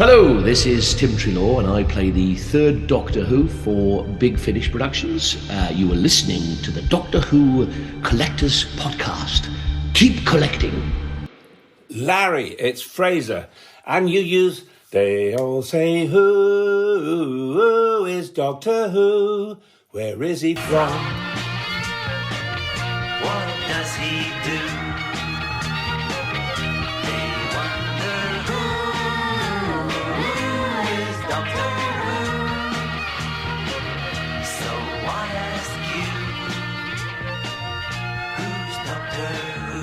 Hello, this is Tim Trelaw and I play the third Doctor Who for Big Finish Productions. You are listening to the Doctor Who Collectors Podcast. Keep collecting. Larry, it's Fraser. And you use, they all say, who is Doctor Who? Where is he from? What does he do? They wonder who is Doctor Who? So I ask you, who's Doctor Who?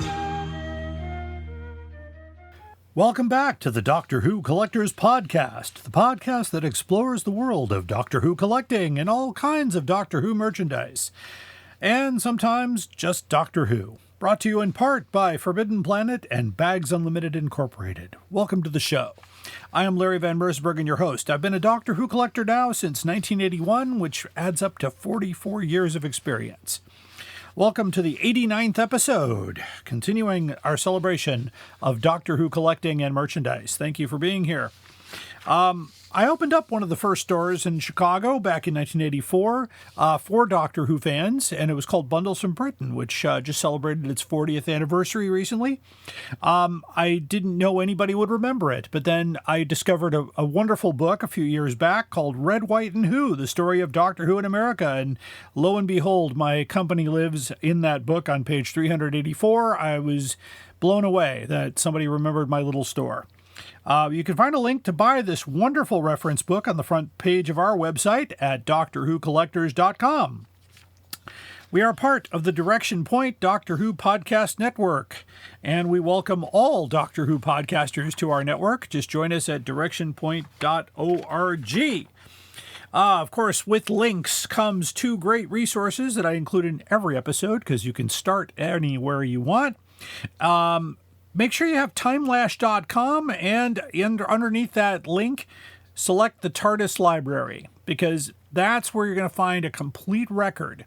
Welcome back to the Doctor Who Collectors Podcast, the podcast that explores the world of Doctor Who collecting and all kinds of Doctor Who merchandise. And sometimes just Doctor Who. Brought to you in part by Forbidden Planet and Bags Unlimited Incorporated. Welcome to the show. I am Larry Van Mersbergen, your host. I've been a Doctor Who collector now since 1981, which adds up to 44 years of experience. Welcome to the 89th episode, continuing our celebration of Doctor Who collecting and merchandise. Thank you for being here. I opened up one of the first stores in Chicago back in 1984 for Doctor Who fans, and it was called Bundles from Britain, which just celebrated its 40th anniversary recently. I didn't know anybody would remember it, but then I discovered a wonderful book a few years back called Red, White, and Who, the story of Doctor Who in America, and lo and behold, my company lives in that book on page 384. I was blown away that somebody remembered my little store. You can find a link to buy this wonderful reference book on the front page of our website at DoctorWhoCollectors.com. We are part of the Direction Point Doctor Who Podcast Network, and we welcome all Doctor Who podcasters to our network. Just join us at directionpoint.org. Of course, with links comes two great resources that I include in every episode because you can start anywhere you want. Make sure you have timelash.com and underneath that link, select the TARDIS library because that's where you're going to find a complete record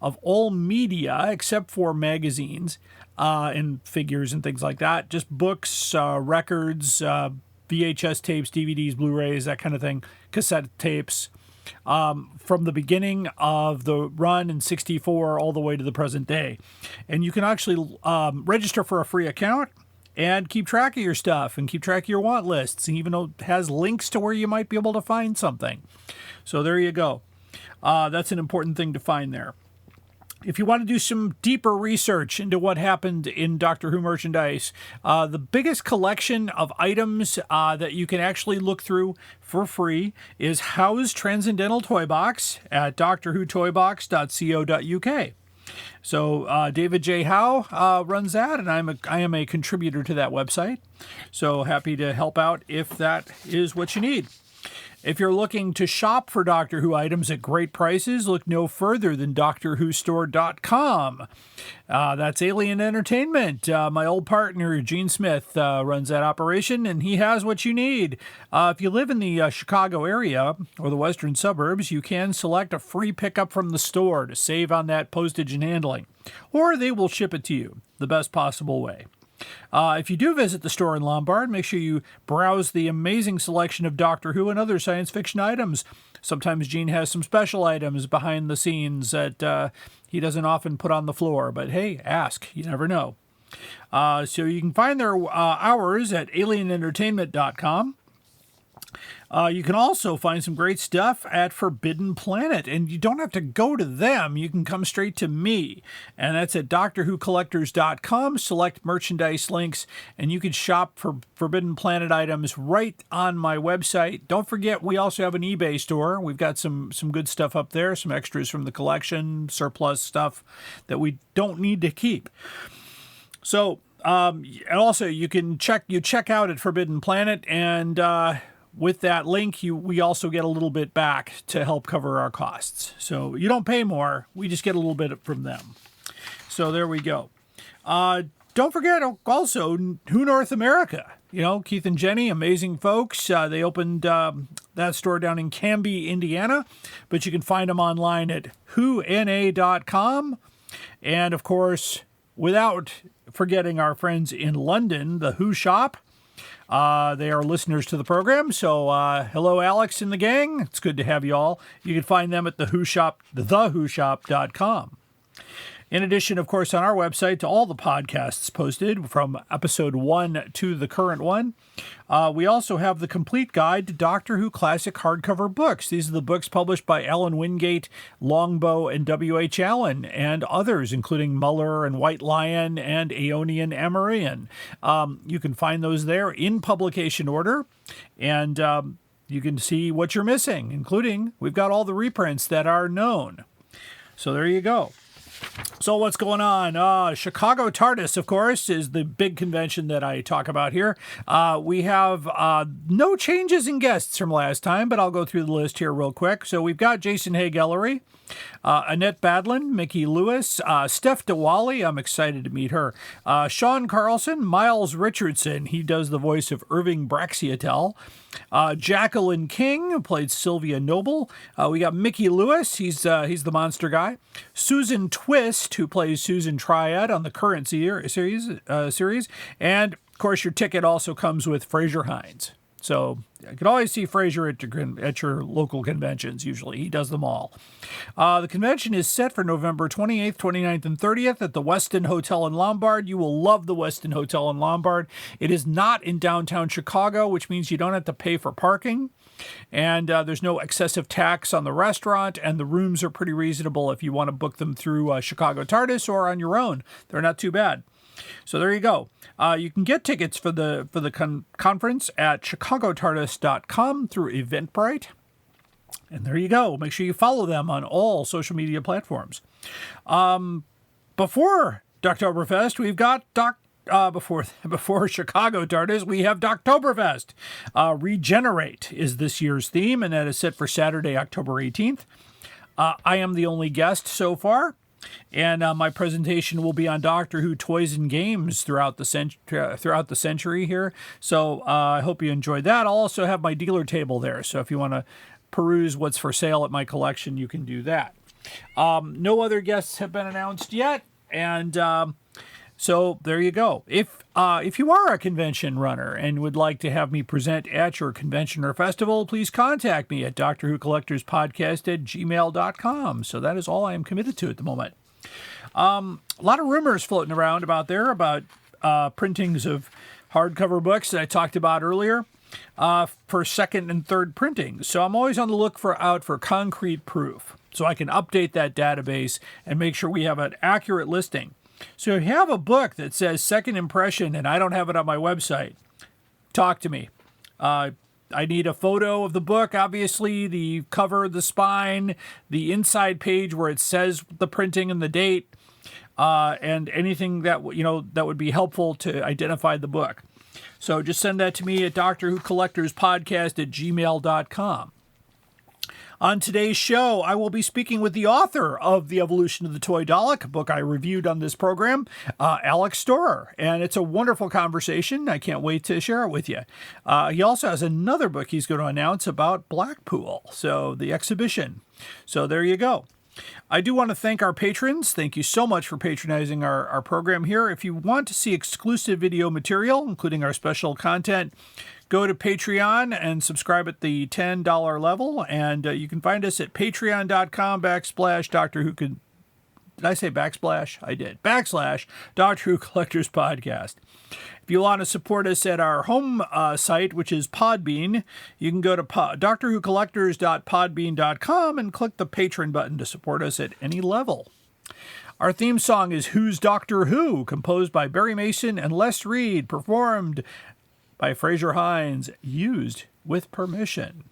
of all media except for magazines and figures and things like that. Just books, records, VHS tapes, DVDs, Blu-rays, that kind of thing, cassette tapes. From the beginning of the run in 64 all the way to the present day. And you can actually register for a free account and keep track of your stuff and keep track of your want lists, and even though it has links to where you might be able to find something. So there you go. That's an important thing to find there. If you want to do some deeper research into what happened in Doctor Who merchandise, the biggest collection of items that you can actually look through for free is Howe's Transcendental Toy Box at drwhotoybox.co.uk. So David J. Howe runs that, and I am a contributor to that website. So happy to help out if that is what you need. If you're looking to shop for Doctor Who items at great prices, look no further than DoctorWhoStore.com. That's Alien Entertainment. My old partner, Gene Smith, runs that operation, and he has what you need. If you live in the Chicago area or the western suburbs, you can select a free pickup from the store to save on that postage and handling, or they will ship it to you the best possible way. If you do visit the store in Lombard, make sure you browse the amazing selection of Doctor Who and other science fiction items. Sometimes Gene has some special items behind the scenes that he doesn't often put on the floor, but hey, ask. You never know. So you can find their hours at alienentertainment.com. You can also find some great stuff at Forbidden Planet, and you don't have to go to them. You can come straight to me, and that's at DoctorWhoCollectors.com. Select merchandise links, and you can shop for Forbidden Planet items right on my website. Don't forget, we also have an eBay store. We've got some good stuff up there, some extras from the collection, surplus stuff that we don't need to keep. So, and also you can check out at Forbidden Planet, and with that link, we also get a little bit back to help cover our costs. So you don't pay more. We just get a little bit from them. So there we go. Don't forget also Who North America. You know, Keith and Jenny, amazing folks. They opened that store down in Canby, Indiana. But you can find them online at whona.com. And, of course, without forgetting our friends in London, the Who Shop. They are listeners to the program. So hello, Alex and the gang. It's good to have you all. You can find them at thewhoshop.com. In addition, of course, on our website to all the podcasts posted from episode 1 to the current one, we also have the complete guide to Doctor Who classic hardcover books. These are the books published by Alan Wingate, Longbow, and W.H. Allen, and others, including Muller and White Lion and Aeonian Amarian. You can find those there in publication order, and you can see what you're missing, including we've got all the reprints that are known. So there you go. So what's going on? Chicago TARDIS, of course, is the big convention that I talk about here. We have no changes in guests from last time, but I'll go through the list here real quick. So we've got Jason Haig-Ellery, Annette Badlin, Mickey Lewis, Steph DeWally, I'm excited to meet her, Sean Carlson, Miles Richardson, he does the voice of Irving Braxiatel, Jacqueline King, who played Sylvia Noble. We got Mickey Lewis, he's the monster guy. Susan Twist, who plays Susan Triad on the current series. And, of course, your ticket also comes with Fraser Hines. So you can always see Fraser at your local conventions, usually. He does them all. The convention is set for November 28th, 29th, and 30th at the Westin Hotel in Lombard. You will love the Westin Hotel in Lombard. It is not in downtown Chicago, which means you don't have to pay for parking. And there's no excessive tax on the restaurant, and the rooms are pretty reasonable if you want to book them through Chicago TARDIS or on your own. They're not too bad. So there you go. You can get tickets for the conference at chicagotardis.com through Eventbrite. And there you go. Make sure you follow them on all social media platforms. Before Doctoberfest, we've got before Chicago TARDIS, we have Doctoberfest. Regenerate is this year's theme, and that is set for Saturday, October 18th. I am the only guest so far. And my presentation will be on Doctor Who toys and games throughout the century here. So I hope you enjoyed that. I'll also have my dealer table there. So if you want to peruse what's for sale at my collection, you can do that. No other guests have been announced yet. And so there you go. If you are a convention runner and would like to have me present at your convention or festival, please contact me at drwhocollectorspodcast@gmail.com. So that is all I am committed to at the moment. A lot of rumors floating around about printings of hardcover books that I talked about earlier for second and third printings. So I'm always on the look out for concrete proof so I can update that database and make sure we have an accurate listing. So if you have a book that says second impression and I don't have it on my website, talk to me. I need a photo of the book, obviously, the cover, the spine, the inside page where it says the printing and the date, and anything that would be helpful to identify the book. So just send that to me at drwhocollectorspodcast@gmail.com. On today's show, I will be speaking with the author of The Evolution of the Toy Dalek, a book I reviewed on this program, Alex Storer. And it's a wonderful conversation. I can't wait to share it with you. He also has another book he's going to announce about Blackpool, so the exhibition. So there you go. I do want to thank our patrons. Thank you so much for patronizing our program here. If you want to see exclusive video material, including our special content, go to Patreon and subscribe at the $10 level. And you can find us at patreon.com/Doctor Who. Did I say backsplash? I did. /Doctor Who Collectors Podcast. If you want to support us at our home site, which is Podbean, you can go to drwhocollectors.podbean.com and click the Patreon button to support us at any level. Our theme song is Who's Doctor Who, composed by Barry Mason and Les Reed, performed by Fraser Hines, used with permission.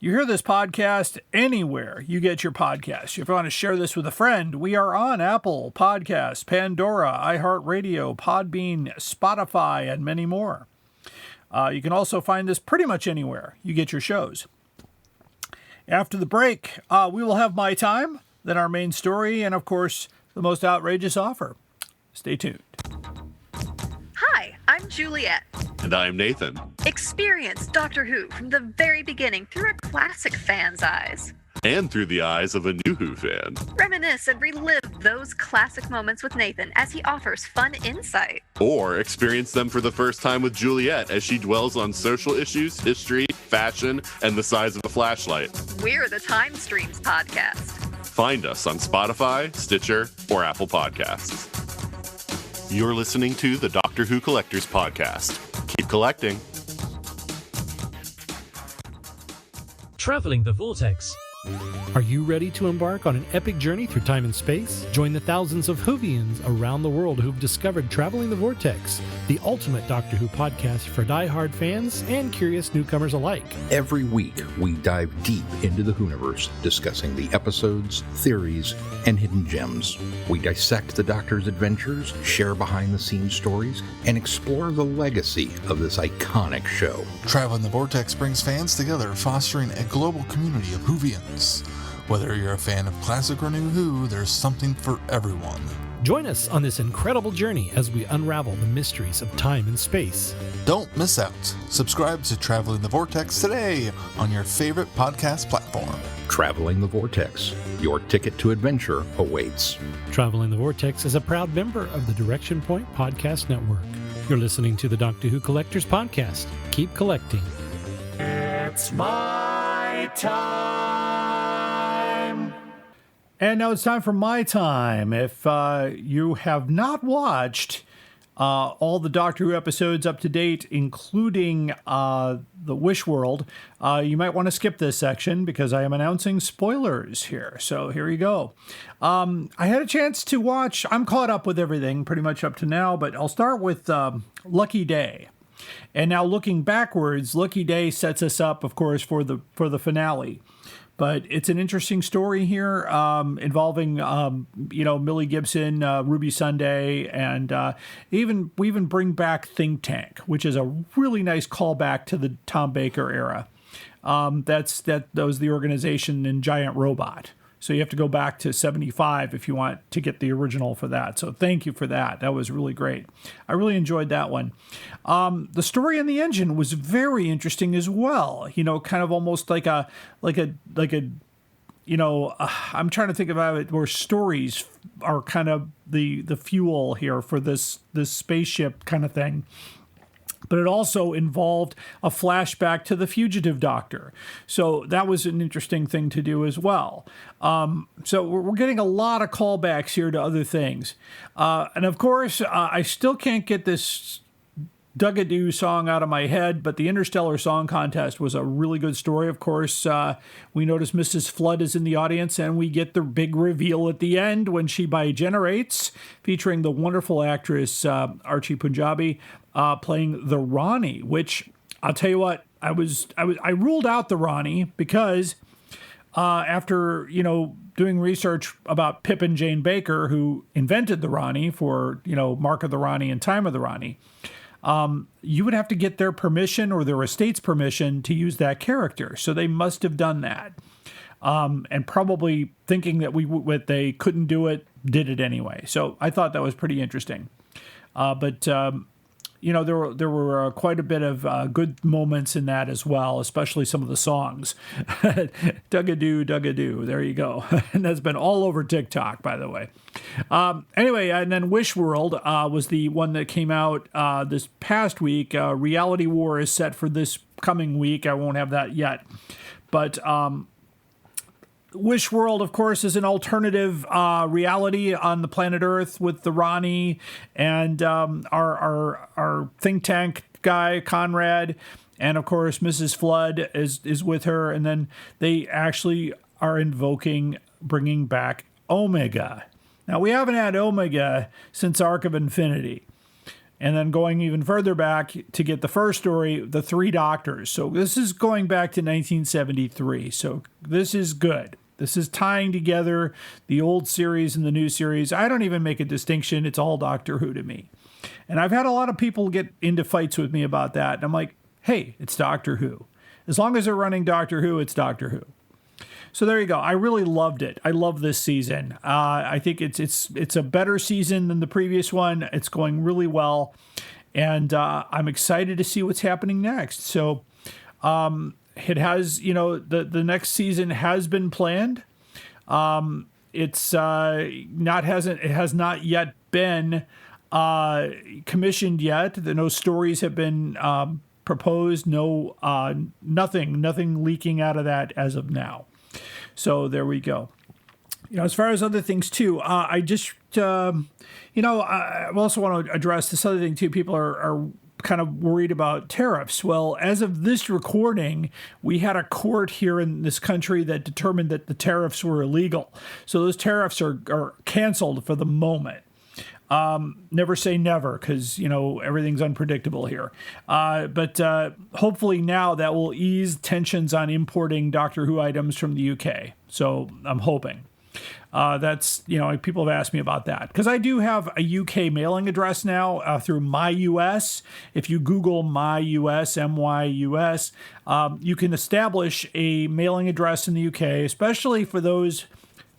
You hear this podcast anywhere you get your podcast. If you want to share this with a friend, we are on Apple Podcasts, Pandora, iHeartRadio, Podbean, Spotify, and many more. You can also find this pretty much anywhere you get your shows. After the break, we will have My Time, then our main story, and of course, the most outrageous offer. Stay tuned. Hi, I'm Juliet. And I'm Nathan. Experience Doctor Who from the very beginning through a classic fan's eyes. And through the eyes of a new Who fan. Reminisce and relive those classic moments with Nathan as he offers fun insight. Or experience them for the first time with Juliet as she dwells on social issues, history, fashion, and the size of a flashlight. We're the Time Streams podcast. Find us on Spotify, Stitcher, or Apple Podcasts. You're listening to the Doctor Who Collectors Podcast. Keep collecting. Traveling the Vortex. Are you ready to embark on an epic journey through time and space? Join the thousands of Whovians around the world who've discovered Traveling the Vortex, the ultimate Doctor Who podcast for die-hard fans and curious newcomers alike. Every week, we dive deep into the Whoniverse, discussing the episodes, theories, and hidden gems. We dissect the Doctor's adventures, share behind-the-scenes stories, and explore the legacy of this iconic show. Traveling the Vortex brings fans together, fostering a global community of Whovians. Whether you're a fan of classic or new Who, there's something for everyone. Join us on this incredible journey as we unravel the mysteries of time and space. Don't miss out. Subscribe to Traveling the Vortex today on your favorite podcast platform. Traveling the Vortex. Your ticket to adventure awaits. Traveling the Vortex is a proud member of the Direction Point Podcast Network. You're listening to the Doctor Who Collectors Podcast. Keep collecting. It's my time. And now it's time for my time. If you have not watched all the Doctor Who episodes up to date, including the Wish World, you might want to skip this section because I am announcing spoilers here. So here you go. I had a chance to watch. I'm caught up with everything pretty much up to now, but I'll start with Lucky Day. And now looking backwards, Lucky Day sets us up, of course, for the finale. But it's an interesting story here involving, Millie Gibson, Ruby Sunday, and we even bring back Think Tank, which is a really nice callback to the Tom Baker era. That was the organization in Giant Robot. So you have to go back to 75 if you want to get the original for that. So thank you for that. That was really great. I really enjoyed that one. The story in the engine was very interesting as well. Kind of almost like a I'm trying to think about it where stories are kind of the fuel here for this spaceship kind of thing. But it also involved a flashback to the fugitive Doctor. So that was an interesting thing to do as well. So we're getting a lot of callbacks here to other things. And of course, I still can't get this Dug-a-Doo song out of my head, but the Interstellar Song Contest was a really good story. Of course, we notice Mrs. Flood is in the audience, and we get the big reveal at the end when she bigenerates, featuring the wonderful actress Archie Punjabi playing the Ronnie, which I'll tell you what, I ruled out the Ronnie because after doing research about Pip and Jane Baker, who invented the Ronnie for Mark of the Ronnie and Time of the Ronnie. You would have to get their permission or their estate's permission to use that character. So they must have done that. And probably thinking that they couldn't do it, did it anyway. So I thought that was pretty interesting. But there were quite a bit of good moments in that as well, especially some of the songs. Dug-a-Doo, Dug-a-Doo. There you go. And that's been all over TikTok, by the way. Anyway, and then Wish World was the one that came out this past week. Reality War is set for this coming week. I won't have that yet. But Wish World, of course, is an alternative reality on the planet Earth with the Ronnie and our think tank guy, Conrad. And, of course, Mrs. Flood is with her. And then they actually are invoking bringing back Omega. Now, we haven't had Omega since Arc of Infinity. And then going even further back to get the first story, the Three Doctors. So this is going back to 1973. So this is good. This is tying together the old series and the new series. I don't even make a distinction. It's all Doctor Who to me. And I've had a lot of people get into fights with me about that. And I'm like, hey, it's Doctor Who. As long as they're running Doctor Who, it's Doctor Who. So there you go. I really loved it. I love this season. I think it's a better season than the previous one. It's going really well. And I'm excited to see what's happening next. So It has, the next season has been planned. It has not yet been commissioned yet. No stories have been proposed. No, nothing leaking out of that as of now. So there we go. As far as other things too, I just, I also want to address this other thing too. People are kind of worried about tariffs. Well, as of this recording, we had a court here in this country that determined that the tariffs were illegal. So those tariffs are canceled for the moment. Never say never, because, everything's unpredictable here. But hopefully now that will ease tensions on importing Doctor Who items from the UK. So I'm hoping. That's, people have asked me about that. Because I do have a UK mailing address now through MyUS. If you Google MyUS, M-Y-U-S, you can establish a mailing address in the UK, especially for those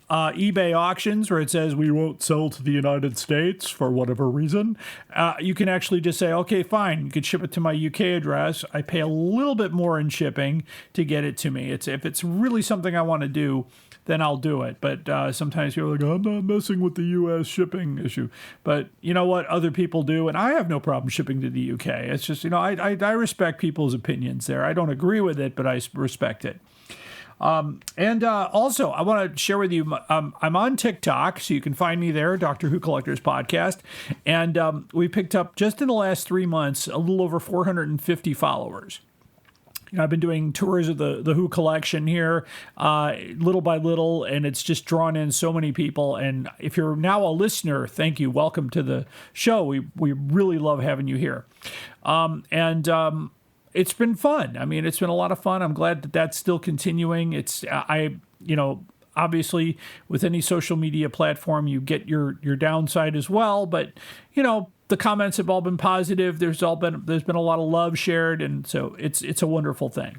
eBay auctions where it says we won't sell to the United States for whatever reason. You can actually just say, okay, fine, you can ship it to my UK address. I pay a little bit more in shipping to get it to me. If it's really something I want to do, then I'll do it. But sometimes people are like, I'm not messing with the U.S. shipping issue. But you know what? Other people do, and I have no problem shipping to the UK. It's just, I respect people's opinions there. I don't agree with it, but I respect it. And also, I want to share with you, I'm on TikTok, so you can find me there, Doctor Who Collectors Podcast. And we picked up, just in the last 3 months, a little over 450 followers. I've been doing tours of the Who collection here, little by little, and it's just drawn in so many people. And if you're now a listener, thank you. Welcome to the show. We really love having you here. It's been fun. I mean, it's been a lot of fun. I'm glad that that's still continuing. Obviously, with any social media platform, you get your downside as well. But, the comments have all been positive. There's been a lot of love shared, and so it's a wonderful thing.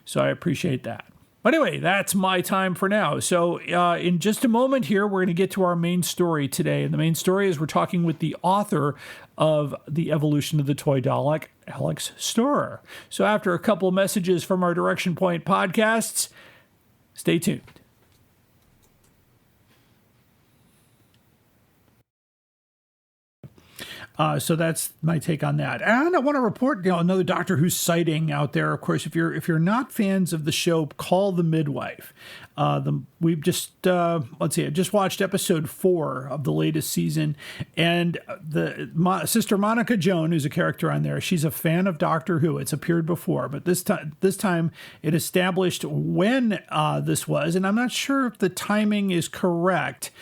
So I appreciate that. But anyway, that's my time for now. So in just a moment here, we're going to get to our main story today. And the main story is we're talking with the author of The Evolution of the Toy Dalek, Alex Storer. So after a couple of messages from our Direction Point podcasts, stay tuned. So that's my take on that. And I want to report, another Doctor Who sighting out there. Of course, if you're not fans of the show, Call the Midwife. We've just I just watched episode 4 of the latest season, and Sister Monica Joan, who's a character on there, she's a fan of Doctor Who. It's appeared before, but this time it established when this was, and I'm not sure if the timing is correct,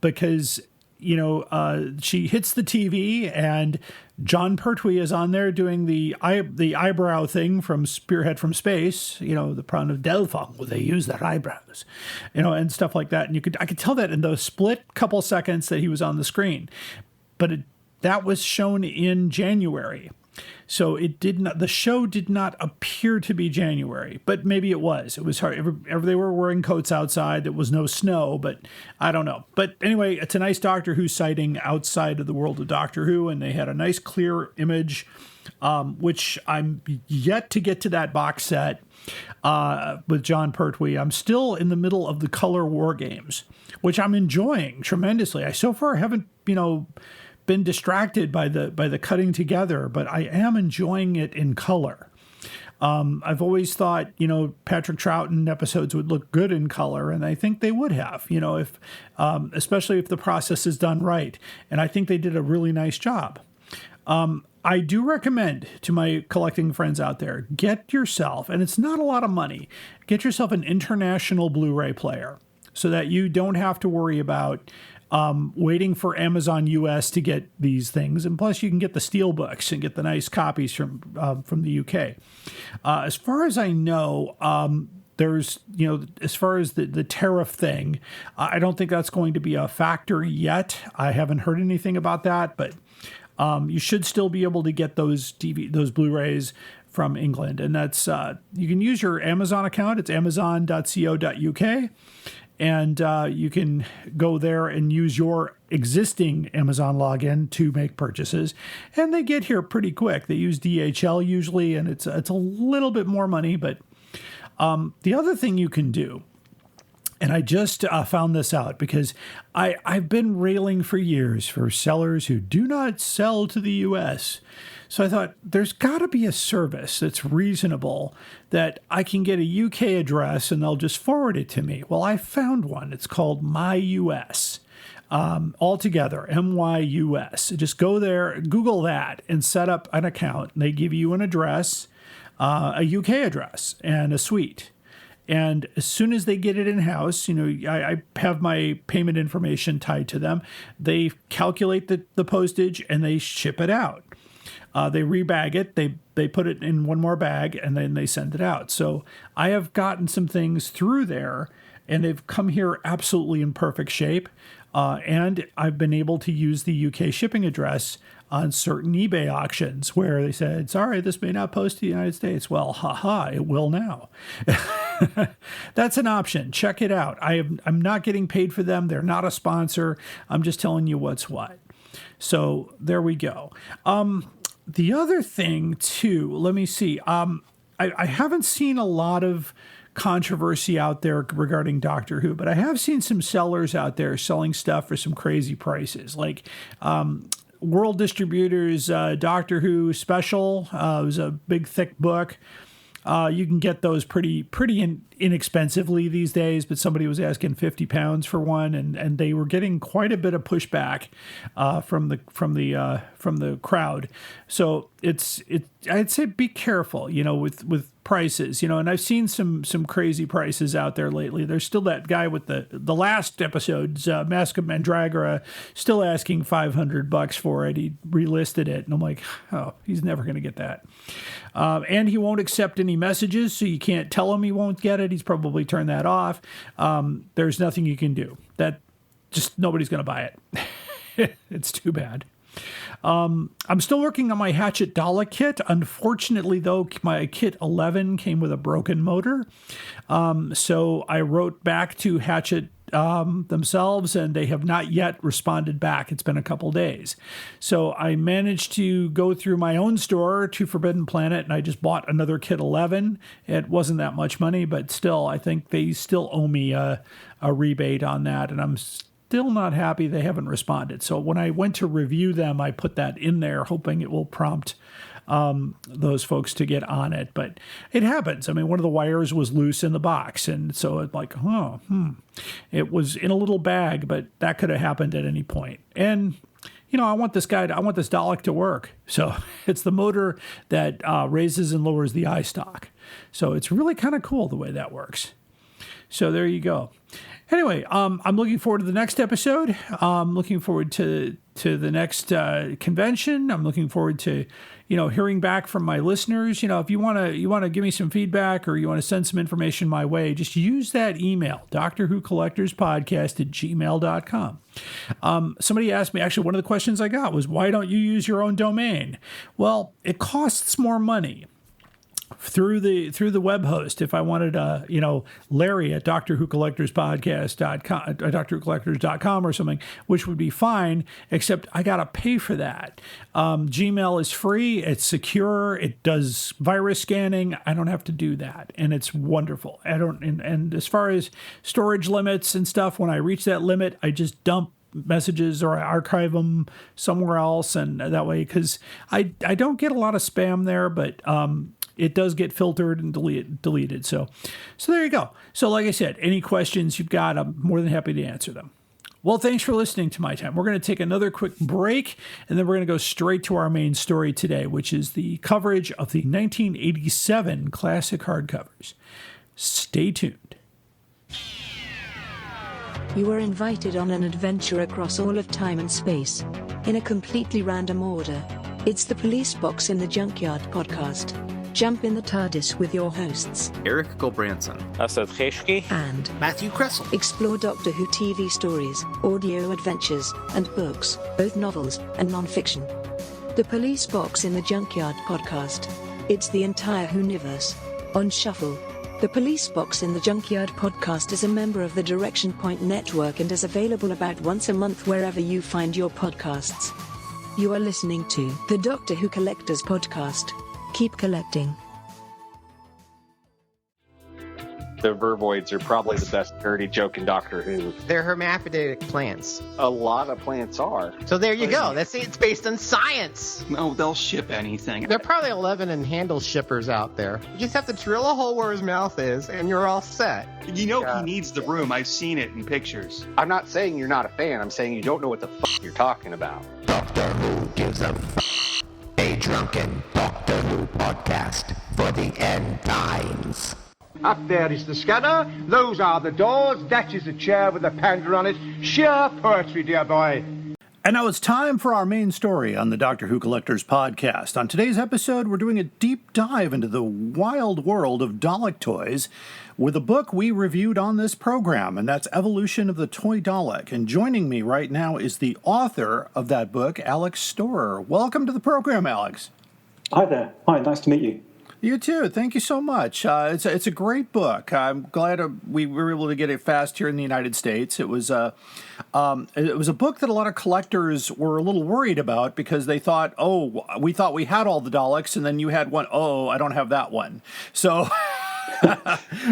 because she hits the TV and John Pertwee is on there doing the eyebrow thing from Spearhead from Space, the prawn of Delphong, where they use their eyebrows, and stuff like that. And I could tell that in the split couple seconds that he was on the screen, but that was shown in January. So the show did not appear to be January, but maybe it was. It was hard. They were wearing coats outside. There was no snow, but I don't know. But anyway, it's a nice Doctor Who sighting outside of the world of Doctor Who, and they had a nice clear image, which I'm yet to get to that box set with John Pertwee. I'm still in the middle of the Color War Games, which I'm enjoying tremendously. I so far haven't, been distracted by the cutting together, but I am enjoying it in color. I've always thought, Patrick Troughton episodes would look good in color, and I think they would have, if especially if the process is done right. And I think they did a really nice job. I do recommend to my collecting friends out there, get yourself, and it's not a lot of money, get yourself an international Blu-ray player so that you don't have to worry about waiting for Amazon US to get these things. And plus you can get the steelbooks and get the nice copies from the UK. As far as I know, there's, as far as the tariff thing, I don't think that's going to be a factor yet. I haven't heard anything about that, but you should still be able to get those Blu-rays from England. And that's, you can use your Amazon account. It's amazon.co.uk. And you can go there and use your existing Amazon login to make purchases. And they get here pretty quick. They use DHL usually, and it's a little bit more money. But the other thing you can do, and I just found this out because I've been railing for years for sellers who do not sell to the U.S., so I thought there's got to be a service that's reasonable that I can get a UK address and they'll just forward it to me. Well, I found one. It's called MyUS. Altogether, MYUS. Just go there, Google that, and set up an account. They give you an address, a UK address, and a suite. And as soon as they get it in-house, I have my payment information tied to them. They calculate the postage and they ship it out. They rebag it, they put it in one more bag, and then they send it out. So I have gotten some things through there, and they've come here absolutely in perfect shape. And I've been able to use the UK shipping address on certain eBay auctions where they said, sorry, this may not post to the United States. Well, haha, it will now. That's an option. Check it out. I'm not getting paid for them. They're not a sponsor. I'm just telling you what's what. So there we go. The other thing, too, let me see. I haven't seen a lot of controversy out there regarding Doctor Who, but I have seen some sellers out there selling stuff for some crazy prices. Like World Distributors Doctor Who Special. It was a big, thick book. You can get those pretty inexpensively these days, but somebody was asking £50 for one, and they were getting quite a bit of pushback from the crowd. So I'd say be careful, with prices, and I've seen some crazy prices out there lately. There's still that guy with the last episode's Mask of Mandragora still asking $500 for it. He relisted it, and I'm like, oh, he's never going to get that. And he won't accept any messages, so you can't tell him he won't get it. He's probably turned that off. There's nothing you can do. That just nobody's going to buy it. It's too bad. I'm still working on my Hatchet Dalek kit. Unfortunately, though, my kit 11 came with a broken motor. So I wrote back to Hatchet themselves, and they have not yet responded back. It's been a couple days. So I managed to go through my own store to Forbidden Planet, and I just bought another kit 11. It wasn't that much money, but still, I think they still owe me a rebate on that, and I'm still not happy they haven't responded. So when I went to review them, I put that in there, hoping it will prompt those folks to get on it. But it happens. I mean, one of the wires was loose in the box, and so it's like, it was in a little bag, but that could have happened at any point. And I want this Dalek to work. So it's the motor that raises and lowers the eye stalk. So it's really kind of cool the way that works. So there you go. Anyway, I'm looking forward to the next episode. I'm looking forward to the next convention. I'm looking forward to, hearing back from my listeners. If you want to give me some feedback or you want to send some information my way, just use that email, DoctorWhoCollectorsPodcast@gmail.com. Somebody asked me, actually, one of the questions I got was, why don't you use your own domain? Well, it costs more money. Through the web host, if I wanted Larry at DoctorWhoCollectorsPodcast.com, DoctorWhoCollectors.com or something, which would be fine, except I got to pay for that. Gmail is free, it's secure, it does virus scanning. I don't have to do that, and it's wonderful. And as far as storage limits and stuff, when I reach that limit, I just dump messages or I archive them somewhere else, and that way, because I don't get a lot of spam there, but it does get filtered and deleted. So there you go. So like I said, any questions you've got, I'm more than happy to answer them. Well, thanks for listening to my time. We're going to take another quick break, and then we're going to go straight to our main story today, which is the coverage of the 1987 classic hardcovers. Stay tuned. You are invited on an adventure across all of time and space. In a completely random order. It's the Police Box in the Junkyard podcast. Jump in the TARDIS with your hosts, Eric Gulbranson, Asad Kheshki, and Matthew Kressel. Explore Doctor Who TV stories, audio adventures, and books, both novels and non-fiction. The Police Box in the Junkyard podcast. It's the entire Whoniverse on shuffle. The Police Box in the Junkyard podcast is a member of the Direction Point Network and is available about once a month wherever you find your podcasts. You are listening to the Doctor Who Collectors Podcast. Keep collecting. The Vervoids are probably the best dirty joke in Doctor Who. They're hermaphroditic plants. A lot of plants are. So there you go. It's based on science. No, they'll ship anything. There are probably 11 and handle shippers out there. You just have to drill a hole where his mouth is, and you're all set. You know he needs the room. I've seen it in pictures. I'm not saying you're not a fan. I'm saying you don't know what the fuck you're talking about. Doctor Who gives a drunken Doctor Who podcast for the end times. Up there is the scanner, those are the doors, that is the chair with the panda on it. Sheer poetry, dear boy. And now it's time for our main story on the Doctor Who Collectors Podcast. On today's episode, we're doing a deep dive into the wild world of Dalek toys with a book we reviewed on this program, and that's Evolution of the Toy Dalek. And joining me right now is the author of that book, Alex Storer. Welcome to the program, Alex. Hi there. Hi, nice to meet you. You too. Thank you so much. It's a great book. I'm glad we were able to get it fast here in the United States. It was a book that a lot of collectors were a little worried about because they thought, we thought we had all the Daleks, and then you had one. Oh, I don't have that one. So,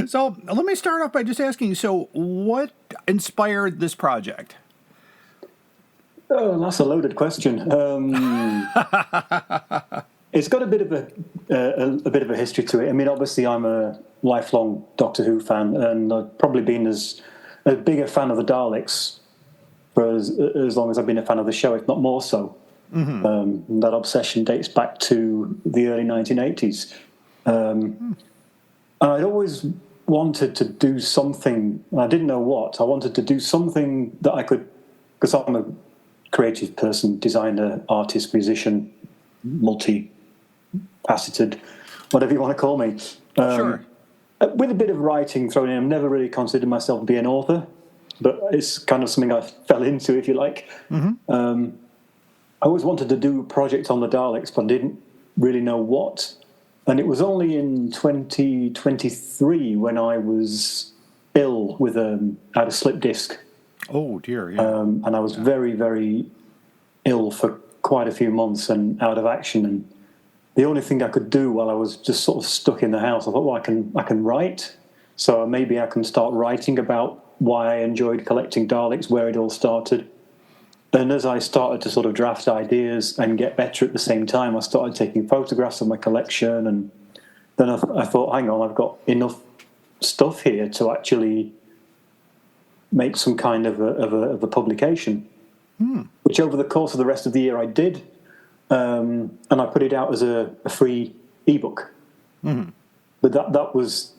so let me start off by just asking. So, what inspired this project? Oh, that's a loaded question. It's got a bit of a history to it. I mean, obviously, I'm a lifelong Doctor Who fan, and I've probably been as big a fan of the Daleks for as long as I've been a fan of the show, if not more so. Mm-hmm. That obsession dates back to the early 1980s. And I'd always wanted to do something, and I didn't know what. I wanted to do something that I could, because I'm a creative person, designer, artist, musician, multi-faceted, whatever you want to call me. Sure. With a bit of writing thrown in. I've never really considered myself to be an author, but it's kind of something I fell into, if you like. Mm-hmm. I always wanted to do a project on the Daleks, but didn't really know what. And it was only in 2023 when I was ill with I had a slip disc. Oh, dear, yeah. And I was very, very ill for quite a few months and out of action. And the only thing I could do while I was just sort of stuck in the house, I thought, well, I can write. So maybe I can start writing about why I enjoyed collecting Daleks, where it all started. And as I started to sort of draft ideas and get better at the same time, I started taking photographs of my collection. And then I thought, hang on, I've got enough stuff here to actually make some kind of a publication, which over the course of the rest of the year I did. And I put it out as a free ebook. Mm-hmm. But that was,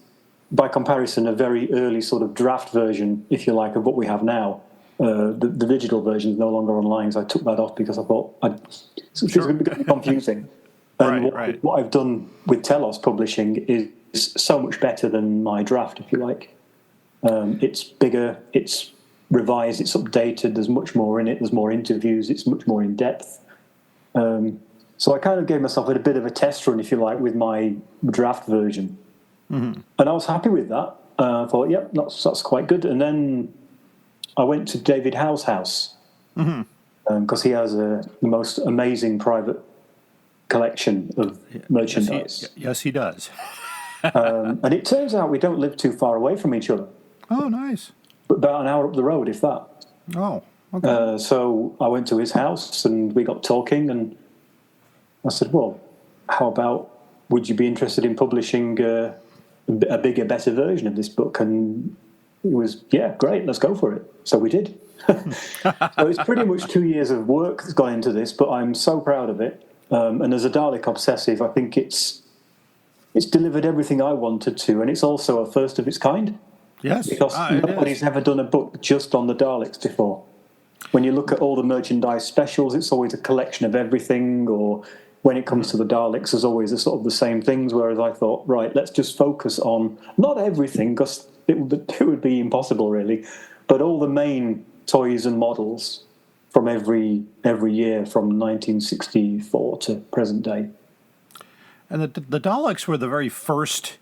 by comparison, a very early sort of draft version, if you like, of what we have now. The digital version is no longer online, so I took that off because I thought it's going to be confusing. And what I've done with Telos Publishing is so much better than my draft, if you like. It's bigger, it's revised, it's updated, there's much more in it, there's more interviews, it's much more in depth. So I kind of gave myself a bit of a test run, if you like, with my draft version. Mm-hmm. And I was happy with that. I thought, yep, that's quite good. And then I went to David Howe's house because he has the most amazing private collection of merchandise. Yes, he does. And it turns out we don't live too far away from each other. Oh, nice. About an hour up the road, if that. Oh, okay. So I went to his house and we got talking, and I said, well, how about, would you be interested in publishing a bigger, better version of this book? And it was, yeah, great, let's go for it. So we did. So it's pretty much 2 years of work that's gone into this, but I'm so proud of it. And as a Dalek obsessive, I think it's delivered everything I wanted to, and it's also a first of its kind. Yes, because nobody's ever done a book just on the Daleks before. When you look at all the merchandise specials, it's always a collection of everything, or when it comes to the Daleks, there's always a sort of the same things, whereas I thought, right, let's just focus on, not everything, because it would be impossible, really, but all the main toys and models from every year from 1964 to present day. And the Daleks were the very first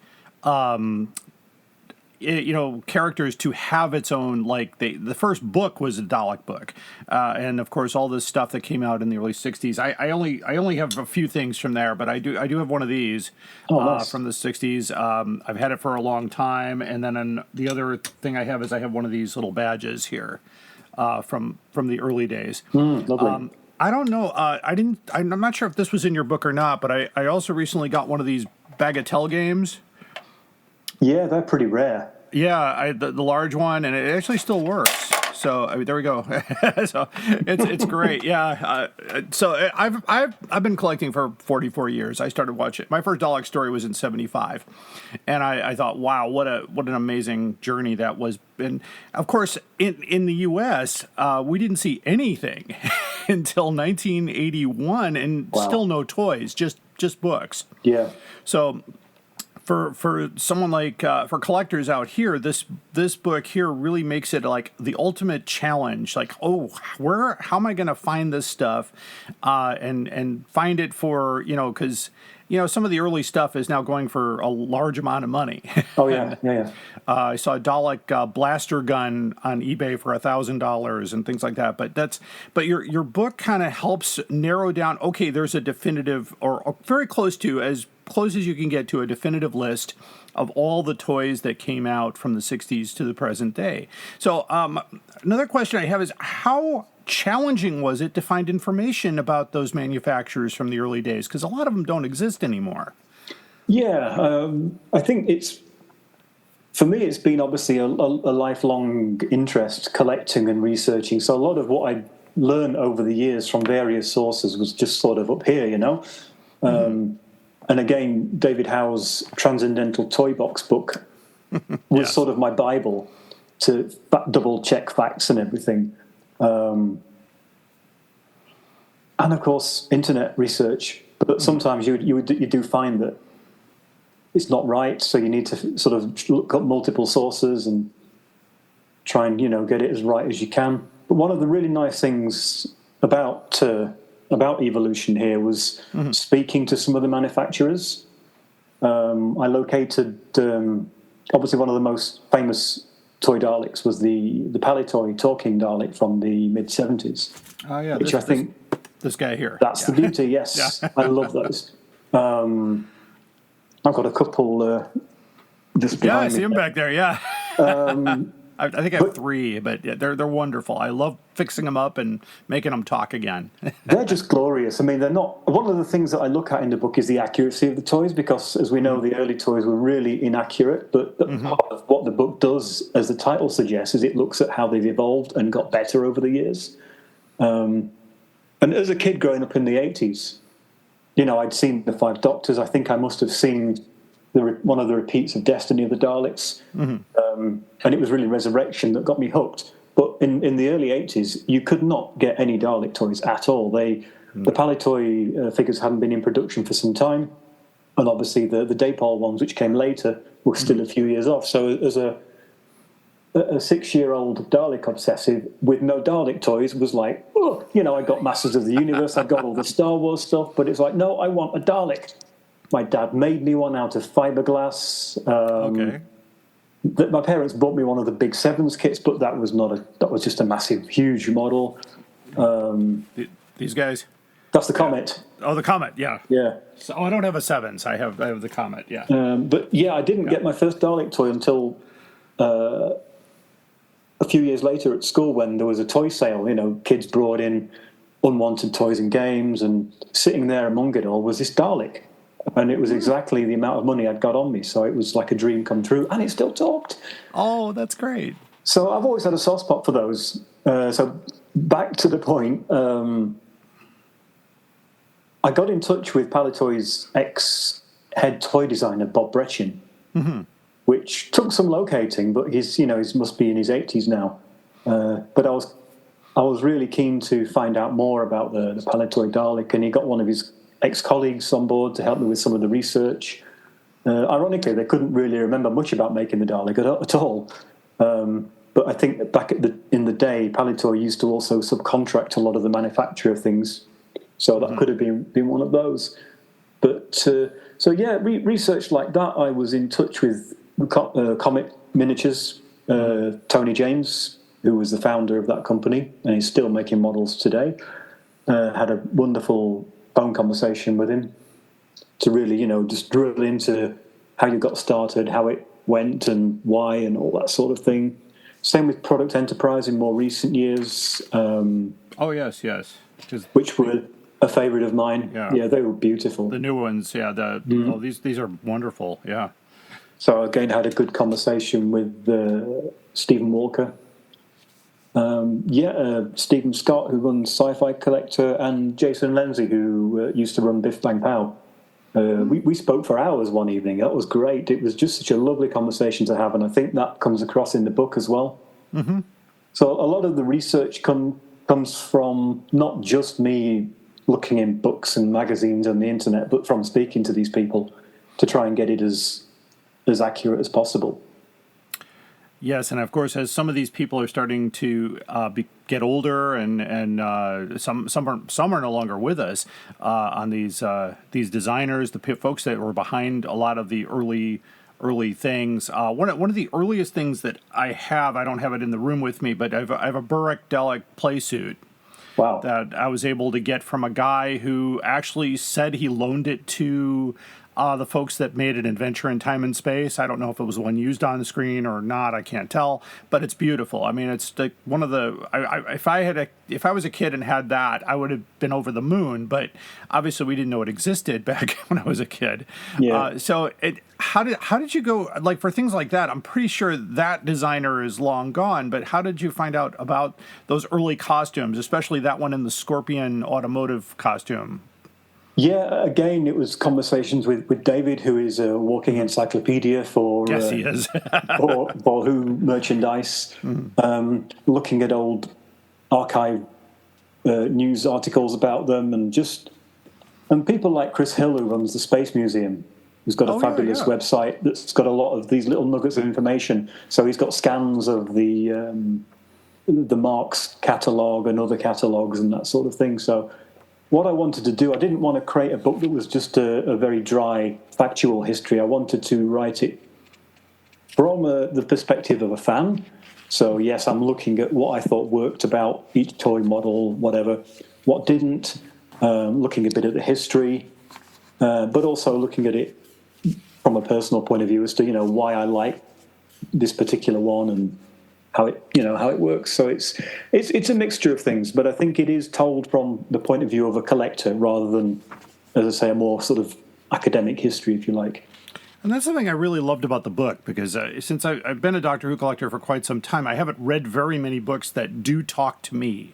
characters to have its own, like the first book was a Dalek book, and of course all this stuff that came out in the early '60s. I only have a few things from there, but I do have one of these from the '60s. I've had it for a long time, and then the other thing I have one of these little badges here from the early days. Lovely. I don't know. I'm not sure if this was in your book or not, but I also recently got one of these Bagatelle games. Yeah, they're pretty rare. Yeah, the large one, and it actually still works. So there we go. So it's great. Yeah. So I've been collecting for 44 years. I started watching. My first Dalek story was in '75, and I thought, wow, what an amazing journey that was. And of course, in the U.S., we didn't see anything until 1981, and still no toys, just books. Yeah. So. For someone like for collectors out here, this book here really makes it like the ultimate challenge. Like, how am I going to find this stuff, and find it for because some of the early stuff is now going for a large amount of money. Oh yeah, yeah. I saw a Dalek blaster gun on eBay for $1,000 and things like that. But your book kind of helps narrow down. Okay, there's a definitive or very close as you can get to a definitive list of all the toys that came out from the 60s to the present day. So another question I have is, how challenging was it to find information about those manufacturers from the early days? Because a lot of them don't exist anymore. Yeah, I think for me, it's been obviously a lifelong interest collecting and researching. So a lot of what I learned over the years from various sources was just sort of up here, And again, David Howe's Transcendental Toy Box book was sort of my Bible to double-check facts and everything. And, of course, internet research. But sometimes you do find that it's not right, so you need to sort of look up multiple sources and try and, get it as right as you can. But one of the really nice things about evolution here was speaking to some of the manufacturers. I located, obviously one of the most famous toy Daleks was the Palitoy talking Dalek from the mid-70s. Oh, yeah. Which I think... This guy here. That's the beauty, yes. Yeah. I love those. I've got a couple just behind me. Yeah, I see them back there, yeah. I think I have 3, but yeah, they're wonderful. I love fixing them up and making them talk again. They're just glorious. I mean, they're not... One of the things that I look at in the book is the accuracy of the toys, because, as we know, the early toys were really inaccurate, but part of what the book does, as the title suggests, is it looks at how they've evolved and got better over the years. And as a kid growing up in the 80s, I'd seen the 5 Doctors. I think I must have seen one of the repeats of Destiny of the Daleks. And it was really Resurrection that got me hooked. But in the early 80s, you could not get any Dalek toys at all. The Palitoy figures hadn't been in production for some time. And obviously the Daypol ones, which came later, were still a few years off. So as a 6-year-old Dalek obsessive with no Dalek toys was like, I got Masters of the Universe, I got all the Star Wars stuff, but it's like, no, I want a Dalek. My dad made me one out of fiberglass. Okay. My parents bought me one of the Big Sevens kits, but that was just a massive, huge model. These guys? That's the Comet. Oh, the Comet, yeah. Yeah. So, I don't have a Sevens. I have the Comet, yeah. But yeah, I didn't get my first Dalek toy until a few years later at school, when there was a toy sale. Kids brought in unwanted toys and games, and sitting there among it all was this Dalek. And it was exactly the amount of money I'd got on me, so it was like a dream come true, and it still talked. Oh, that's great. So I've always had a soft spot for those. So back to the point, I got in touch with Palitoy's ex-head toy designer, Bob Brechin, which took some locating, but he must be in his 80s now. But I was really keen to find out more about the Palitoy Dalek, and he got one of his ex-colleagues on board to help me with some of the research. Ironically, they couldn't really remember much about making the Dalek at all. But I think back in the day, Palitoy used to also subcontract a lot of the manufacture of things, so that could have been one of those. But research like that, I was in touch with Comet Miniatures, Tony James, who was the founder of that company, and he's still making models today, had a wonderful phone conversation with him to really, just drill into how you got started, how it went and why and all that sort of thing. Same with Product Enterprise in more recent years. Oh, yes. Which were a favourite of mine. Yeah, they were beautiful. The new ones, these are wonderful, yeah. So again, had a good conversation with Stephen Walker. Stephen Scott, who runs Sci-Fi Collector, and Jason Lindsay, who used to run Biff Bang Pow. We spoke for hours one evening. That was great. It was just such a lovely conversation to have, and I think that comes across in the book as well. Mm-hmm. So a lot of the research comes from not just me looking in books and magazines and the internet, but from speaking to these people to try and get it as accurate as possible. Yes, and of course, as some of these people are starting to get older, and some are no longer with us on these designers, the folks that were behind a lot of the early things. One of the earliest things that I don't have it in the room with me, but I have a Burek Dalek playsuit. Wow. That I was able to get from a guy who actually said he loaned it to the folks that made an Adventure in Time and Space. I don't know if it was the one used on the screen or not. I can't tell, but it's beautiful. I mean, it's like one of the. If I was a kid and had that, I would have been over the moon. But obviously, we didn't know it existed back when I was a kid. Yeah. How did you go, like, for things like that? I'm pretty sure that designer is long gone. But how did you find out about those early costumes, especially that one in the Scorpion automotive costume? Yeah, again, it was conversations with David, who is a walking encyclopedia for yes, he is. for Who merchandise, looking at old archive news articles about them, and people like Chris Hill, who runs the Space Museum, who's got a fabulous website that's got a lot of these little nuggets of information. So he's got scans of the Marx catalogue and other catalogues and that sort of thing. So what I wanted to do, I didn't want to create a book that was just a very dry, factual history. I wanted to write it from the perspective of a fan. So, yes, I'm looking at what I thought worked about each toy model, whatever, what didn't, looking a bit at the history, but also looking at it from a personal point of view as to, why I like this particular one and how it works. So it's a mixture of things, but I think it is told from the point of view of a collector rather than, as I say, a more sort of academic history, if you like. And that's something I really loved about the book, because since I've been a Doctor Who collector for quite some time, I haven't read very many books that do talk to me.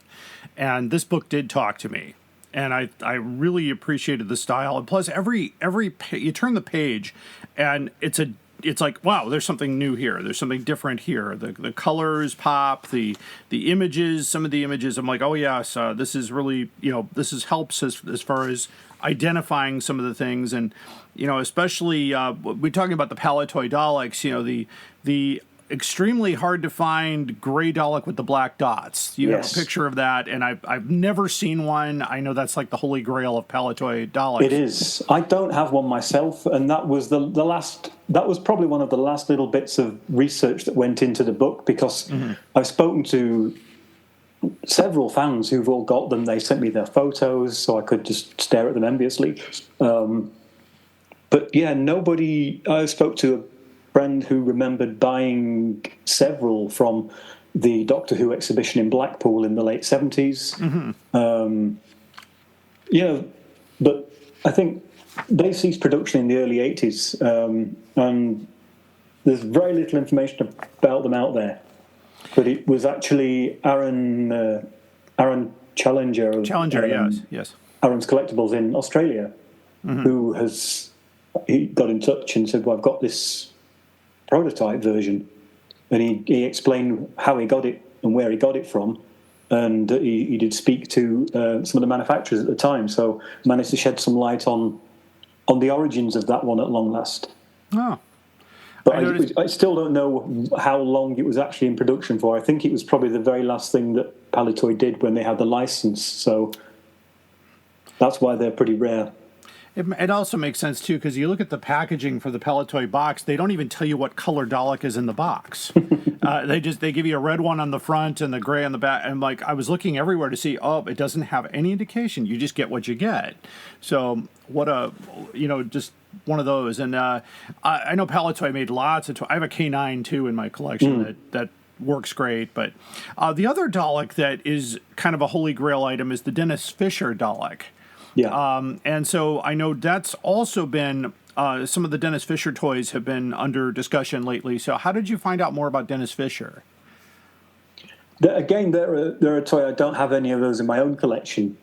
And this book did talk to me. And I really appreciated the style. And plus, every you turn the page, and it's like, wow, there's something new here. There's something different here. The colors pop, the images, some of the images, I'm like, oh, yes, this is really, helps as far as identifying some of the things. And, especially, we're talking about the Toy Daleks, the extremely hard to find gray Dalek with the black dots. You have a picture of that, and I've never seen one. I know that's like the holy grail of Toy Daleks. It is. I don't have one myself, and that was the last. That was probably one of the last little bits of research that went into the book, because I've spoken to several fans who've all got them. They sent me their photos, so I could just stare at them enviously. But yeah, nobody. I spoke to a friend who remembered buying several from the Doctor Who exhibition in Blackpool in the late 70s. But I think they ceased production in the early 80s, and there's very little information about them out there. But it was actually Aaron Challenger of yes. Aaron's Collectibles in Australia, who he got in touch and said, well, I've got this prototype version, and he explained how he got it and where he got it from, and he did speak to some of the manufacturers at the time, so managed to shed some light on the origins of that one at long last. But I still don't know how long it was actually in production for. I think it was probably the very last thing that Palitoy did when they had the license, so that's why they're pretty rare. It also makes sense too, because you look at the packaging for the Peletoy box. They don't even tell you what color Dalek is in the box. They give you a red one on the front and the gray on the back. And like I was looking everywhere to see, it doesn't have any indication. You just get what you get. So just one of those. And I know Peletoy made lots of. I have a K9 too in my collection that works great. But the other Dalek that is kind of a holy grail item is the Dennis Fisher Dalek. Yeah. And so I know that's also been, some of the Dennis Fisher toys have been under discussion lately. So how did you find out more about Dennis Fisher? Again, they're a toy. I don't have any of those in my own collection.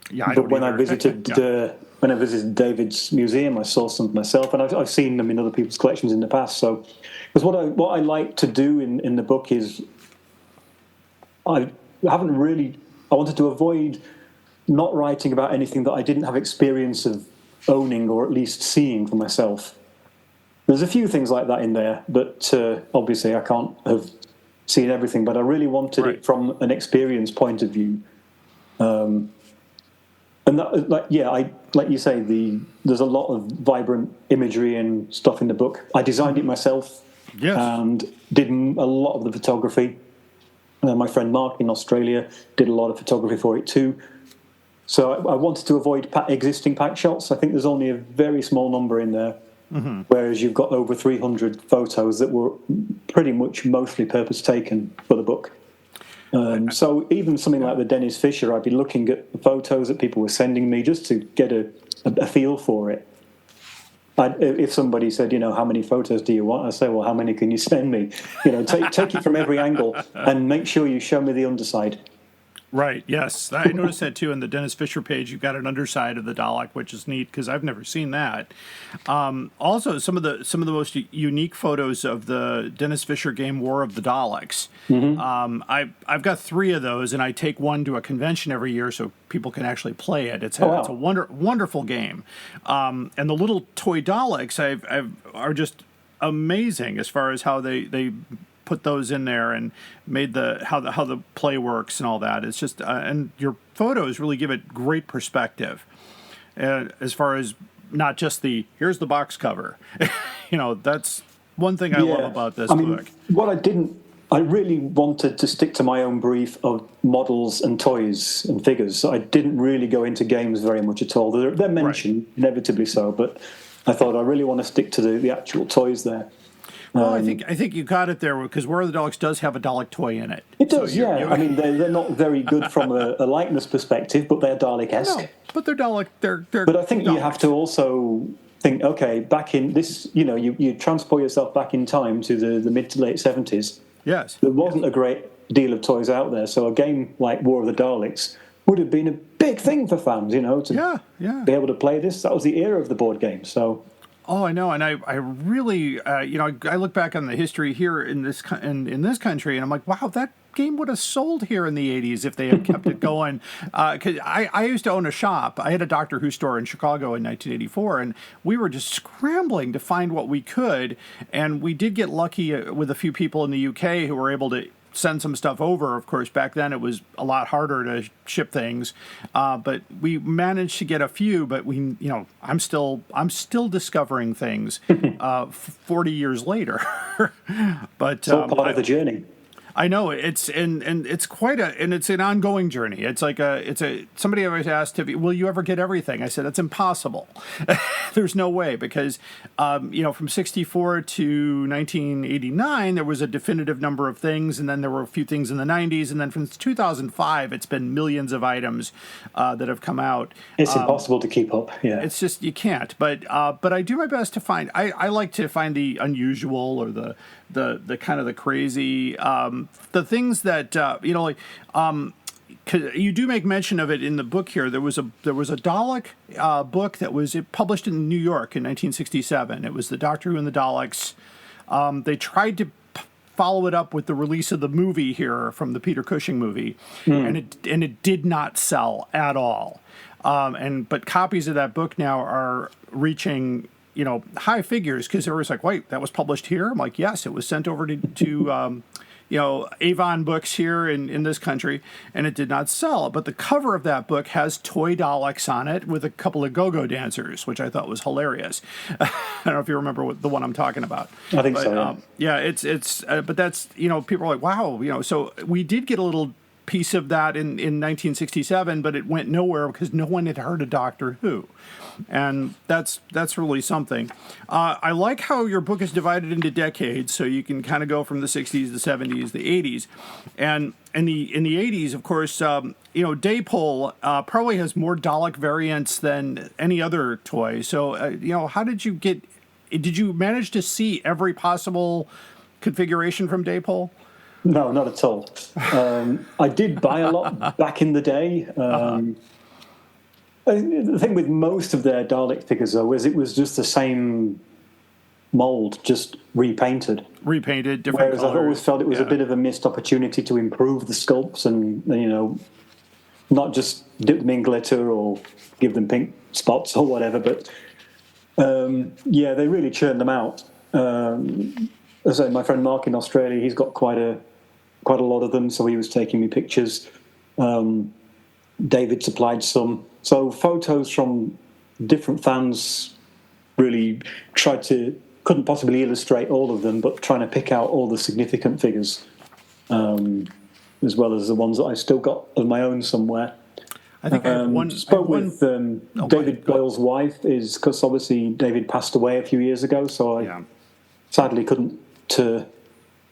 Yeah, but when I visited David's museum, I saw some myself, and I've seen them in other people's collections in the past. So, because what I like to do in the book is, I wanted to avoid not writing about anything that I didn't have experience of owning or at least seeing for myself. There's a few things like that in there, but obviously I can't have seen everything, but I really wanted it from an experience point of view. And that, like you say, there's a lot of vibrant imagery and stuff in the book. I designed it myself and did a lot of the photography. My friend Mark in Australia did a lot of photography for it too. So I wanted to avoid existing pack shots. I think there's only a very small number in there, whereas you've got over 300 photos that were pretty much mostly purpose taken for the book. So even something like the Dennis Fisher, I'd be looking at the photos that people were sending me just to get a feel for it. If somebody said, how many photos do you want? I say, well, how many can you send me? Take it from every angle and make sure you show me the underside. Right, yes. I noticed that too. In the Dennis Fisher page, you've got an underside of the Dalek, which is neat because I've never seen that. Also, some of the most unique photos of the Dennis Fisher game War of the Daleks. I've got 3 of those, and I take one to a convention every year so people can actually play it. It's a wonderful game. And the little toy Daleks are just amazing as far as how they put those in there and made how the play works and all that. It's just and your photos really give it great perspective as far as not just here's the box cover. That's one thing I love about this book. I really wanted to stick to my own brief of models and toys and figures. So I didn't really go into games very much at all. They're mentioned, inevitably so, but I thought I really want to stick to the actual toys there. Well, I think you got it there because War of the Daleks does have a Dalek toy in it. It does, I mean, they're not very good from a likeness perspective, but they're Dalek-esque. No, but they're Dalek. They're but I think Daleks. You have to also think, okay, back in this, you transport yourself back in time to the mid to late 70s. Yes. There wasn't a great deal of toys out there, so a game like War of the Daleks would have been a big thing for fans, to be able to play this. That was the era of the board game, so... Oh, I know, and I really, I look back on the history here in this country, and I'm like, wow, that game would have sold here in the 80s if they had kept it going. Because I used to own a shop. I had a Doctor Who store in Chicago in 1984, and we were just scrambling to find what we could, and we did get lucky with a few people in the UK who were able to send some stuff over. Of course, back then it was a lot harder to ship things, but we managed to get a few. But I'm still discovering things 40 years later. But it's all part of the journey. I know it's it's quite it's an ongoing journey. It's like somebody always asked will you ever get everything? I said that's impossible. There's no way because from 64 to 1989 there was a definitive number of things, and then there were a few things in the 90s, and then from 2005 it's been millions of items that have come out. It's impossible to keep up. Yeah, it's just you can't. But I do my best to find. I like to find the unusual or the kind of the crazy. The things that you do make mention of it in the book here. There was a Dalek book that was published in New York in 1967. It was the Doctor Who and the Daleks. They tried to follow it up with the release of the movie here from the Peter Cushing movie, and it did not sell at all. But copies of that book now are reaching high figures because they were like, wait, that was published here? I'm like, yes, it was sent over to Avon books here in this country, and it did not sell. But the cover of that book has Toy Daleks on it with a couple of go-go dancers, which I thought was hilarious. I don't know if you remember the one I'm talking about. I think so. Yeah, but that's people are like, wow, so we did get a little piece of that in 1967, but it went nowhere because no one had heard of Doctor Who. And that's really something. I like how your book is divided into decades, so you can kind of go from the 60s, the 70s, the 80s. And in the 80s, of course, Daypole probably has more Dalek variants than any other toy. So, how did you manage to see every possible configuration from Daypole? No, not at all. I did buy a lot back in the day. The thing with most of their Dalek figures, though, is it was just the same mold, just repainted. Repainted, different Whereas colors. I've always felt it was a bit of a missed opportunity to improve the sculpts and, not just dip them in glitter or give them pink spots or whatever, but, they really churned them out. As I say, my friend Mark in Australia, he's got quite a lot of them, so he was taking me pictures. David supplied some. So photos from different fans really couldn't possibly illustrate all of them, but trying to pick out all the significant figures, as well as the ones that I've still got of my own somewhere. I think I spoke with David Boyle's wife, because obviously David passed away a few years ago, so I sadly couldn't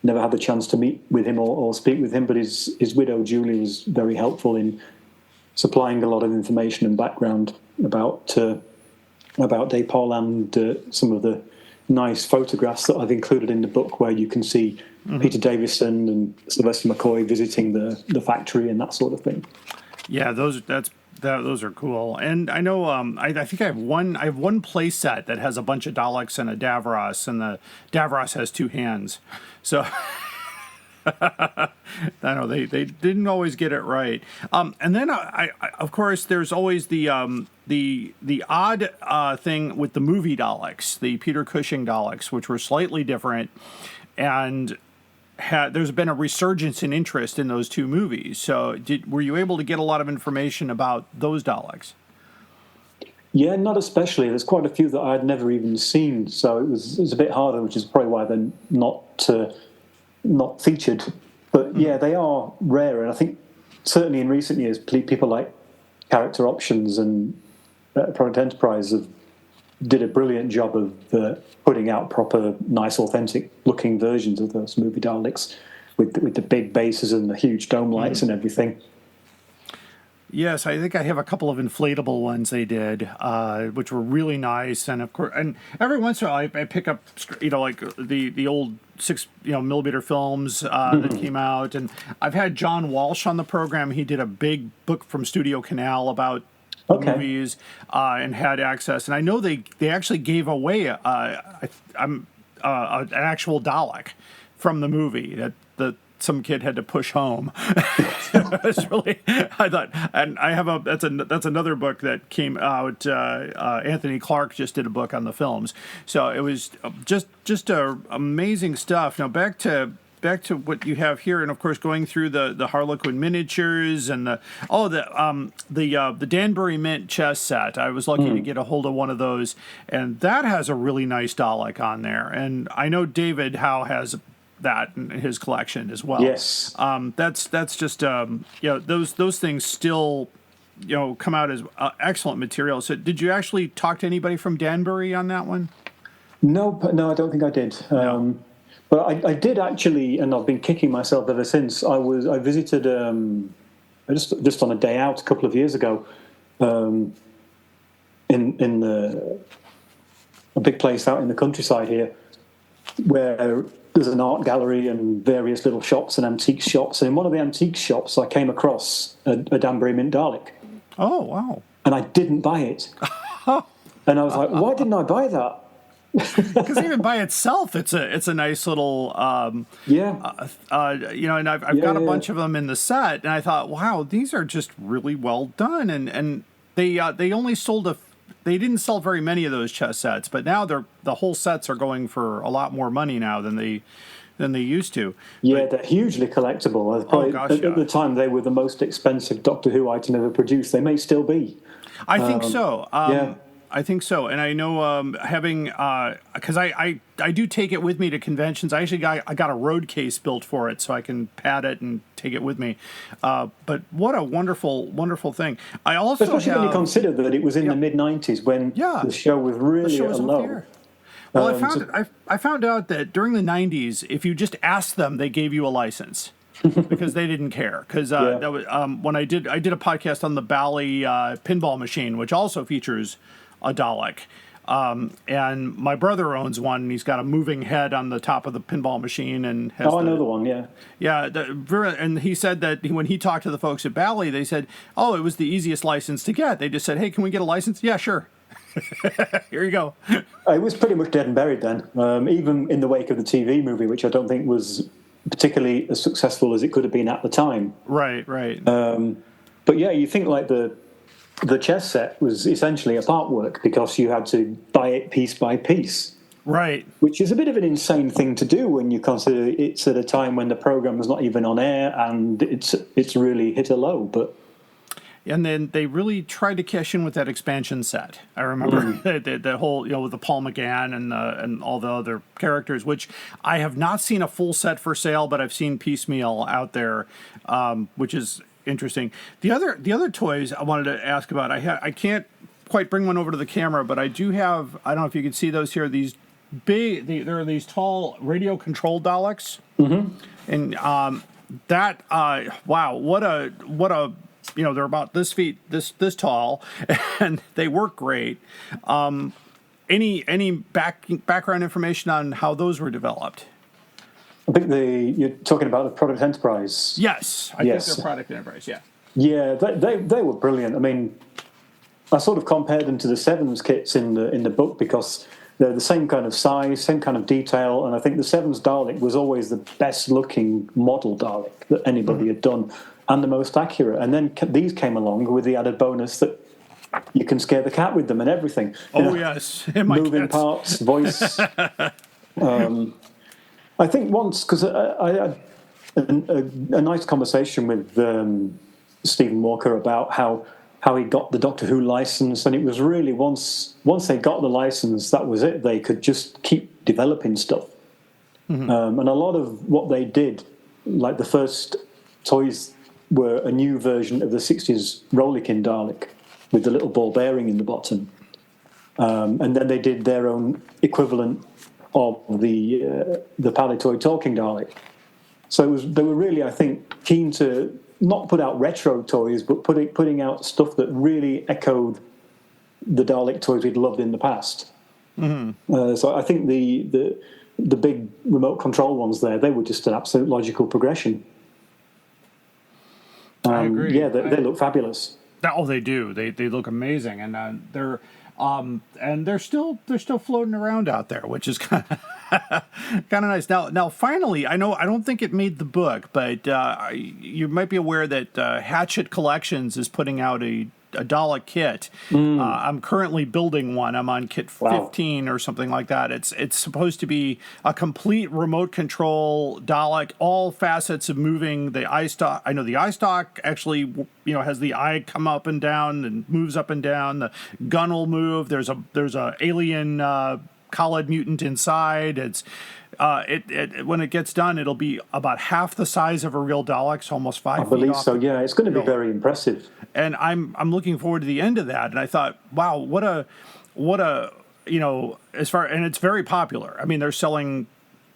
never had the chance to meet with him or speak with him, but his widow, Julie, was very helpful in supplying a lot of information and background about Daypole and some of the nice photographs that I've included in the book where you can see Peter Davison and Sylvester McCoy visiting the factory and that sort of thing. Yeah, those are cool. And I know I think I have one play set that has a bunch of Daleks and a Davros, and the Davros has two hands. So I know they didn't always get it right. And then I of course there's always the odd thing with the movie Daleks, the Peter Cushing Daleks, which were slightly different, and there's been a resurgence in interest in those two movies. So were you able to get a lot of information about those Daleks? Yeah, not especially. There's quite a few that I had never even seen, so it was a bit harder, which is probably why they're not featured. But yeah, they are rare, and I think certainly in recent years, people like Character Options and Product Enterprise did a brilliant job of putting out proper, nice, authentic-looking versions of those movie Daleks with the big bases and the huge dome lights and everything. Yes, I think I have a couple of inflatable ones they did, which were really nice. And of course, and every once in a while, I pick up, like the old 6 millimeter films that came out. And I've had John Walsh on the program. He did a big book from Studio Canal about movies and had access. And I know they actually gave away an actual Dalek from the movie that some kid had to push home. It was really, I thought, and I have that's another book that came out. Anthony Clark just did a book on the films, so it was just amazing stuff. Now back to what you have here, and of course going through the Harlequin miniatures and the Danbury Mint chess set. I was lucky to get a hold of one of those, and that has a really nice Dalek on there. And I know David Howe has that in his collection as well. Yes. That's just those things still come out as excellent material. So did you actually talk to anybody from Danbury on that one? No, I don't think I did. No. But I did actually, and I've been kicking myself ever since. I visited just on a day out a couple of years ago in a big place out in the countryside here, where there's an art gallery and various little shops and antique shops. And in one of the antique shops, I came across a Danbury Mint Dalek. Oh, wow. And I didn't buy it. And I was like, why didn't I buy that? Because even by itself, it's a nice little and I've got a bunch of them in the set, and I thought, wow, these are just really well done, and they only sold they didn't sell very many of those chess sets, but now the whole sets are going for a lot more money now than they than they used to. Yeah, they're hugely collectible. At the time, they were the most expensive Doctor Who item ever produced. They may still be. I think so. Yeah. I think so, and I know having because I do take it with me to conventions. I actually got a road case built for it, so I can pad it and take it with me. But what a wonderful thing! I also especially when you consider that it was in the mid-90s when the show was really at a low. Well, I found out that during the 90s, if you just asked them, they gave you a license. Because they didn't care. Because that was when I did a podcast on the Bally pinball machine, which also features a Dalek. And my brother owns one, and he's got a moving head on the top of the pinball machine. And has I know the one, yeah. Yeah, and he said that when he talked to the folks at Bally, they said, oh, it was the easiest license to get. They just said, hey, can we get a license? Yeah, sure. Here you go. It was pretty much dead and buried then, even in the wake of the TV movie, which I don't think was particularly as successful as it could have been at the time. Right. But yeah, you think like the chess set was essentially a part work because you had to buy it piece by piece. Right. Which is a bit of an insane thing to do when you consider it's at a time when the program was not even on air and it's really hit a low. But and then they really tried to cash in with that expansion set. I remember the whole, with the Paul McGann and all the other characters, which I have not seen a full set for sale, but I've seen piecemeal out there, which is interesting. The other toys I wanted to ask about, I can't quite bring one over to the camera, but I do have. I don't know if you can see those here. These big, there are these tall radio controlled Daleks, and wow, what a. They're about this tall, and they work great. Any background information on how those were developed? I think you're talking about the Product Enterprise. Yes, I think they're Product Enterprise. Yeah. Yeah, they were brilliant. I mean, I sort of compared them to the Sevens kits in the book because they're the same kind of size, same kind of detail, and I think the Sevens Dalek was always the best looking model Dalek that anybody had done. And the most accurate. And then these came along with the added bonus that you can scare the cat with them and everything. Yes. Moving parts, voice. I think once, because I had a nice conversation with Stephen Walker about how he got the Doctor Who license, and it was really once they got the license, that was it. They could just keep developing stuff. And a lot of what they did, like the first toys were a new version of the 60s Rollickin Dalek with the little ball bearing in the bottom. And then they did their own equivalent of the Palitoy Talking Dalek. So they were really, I think, keen to not put out retro toys, but putting out stuff that really echoed the Dalek toys we'd loved in the past. So I think the big remote control ones there, they were just an absolute logical progression. I agree. Yeah, they look fabulous. Oh, they do. They look amazing, and they're still floating around out there, which is kind of nice. Now, finally, I don't think it made the book, but you might be aware that Hatchet Collections is putting out a Dalek kit. I'm currently building one. I'm on kit 15 or something like that. It's supposed to be a complete remote control Dalek, all facets of moving the eye stalk. I know the eye stalk actually, has the eye come up and down and moves up and down. The gun will move. There's a alien Khaled mutant inside. It's when it gets done, it'll be about half the size of a real Dalek, so almost 5 feet. I believe so. Yeah, it's going to be very impressive. And I'm looking forward to the end of that. And I thought, wow, what a and it's very popular. I mean, they're selling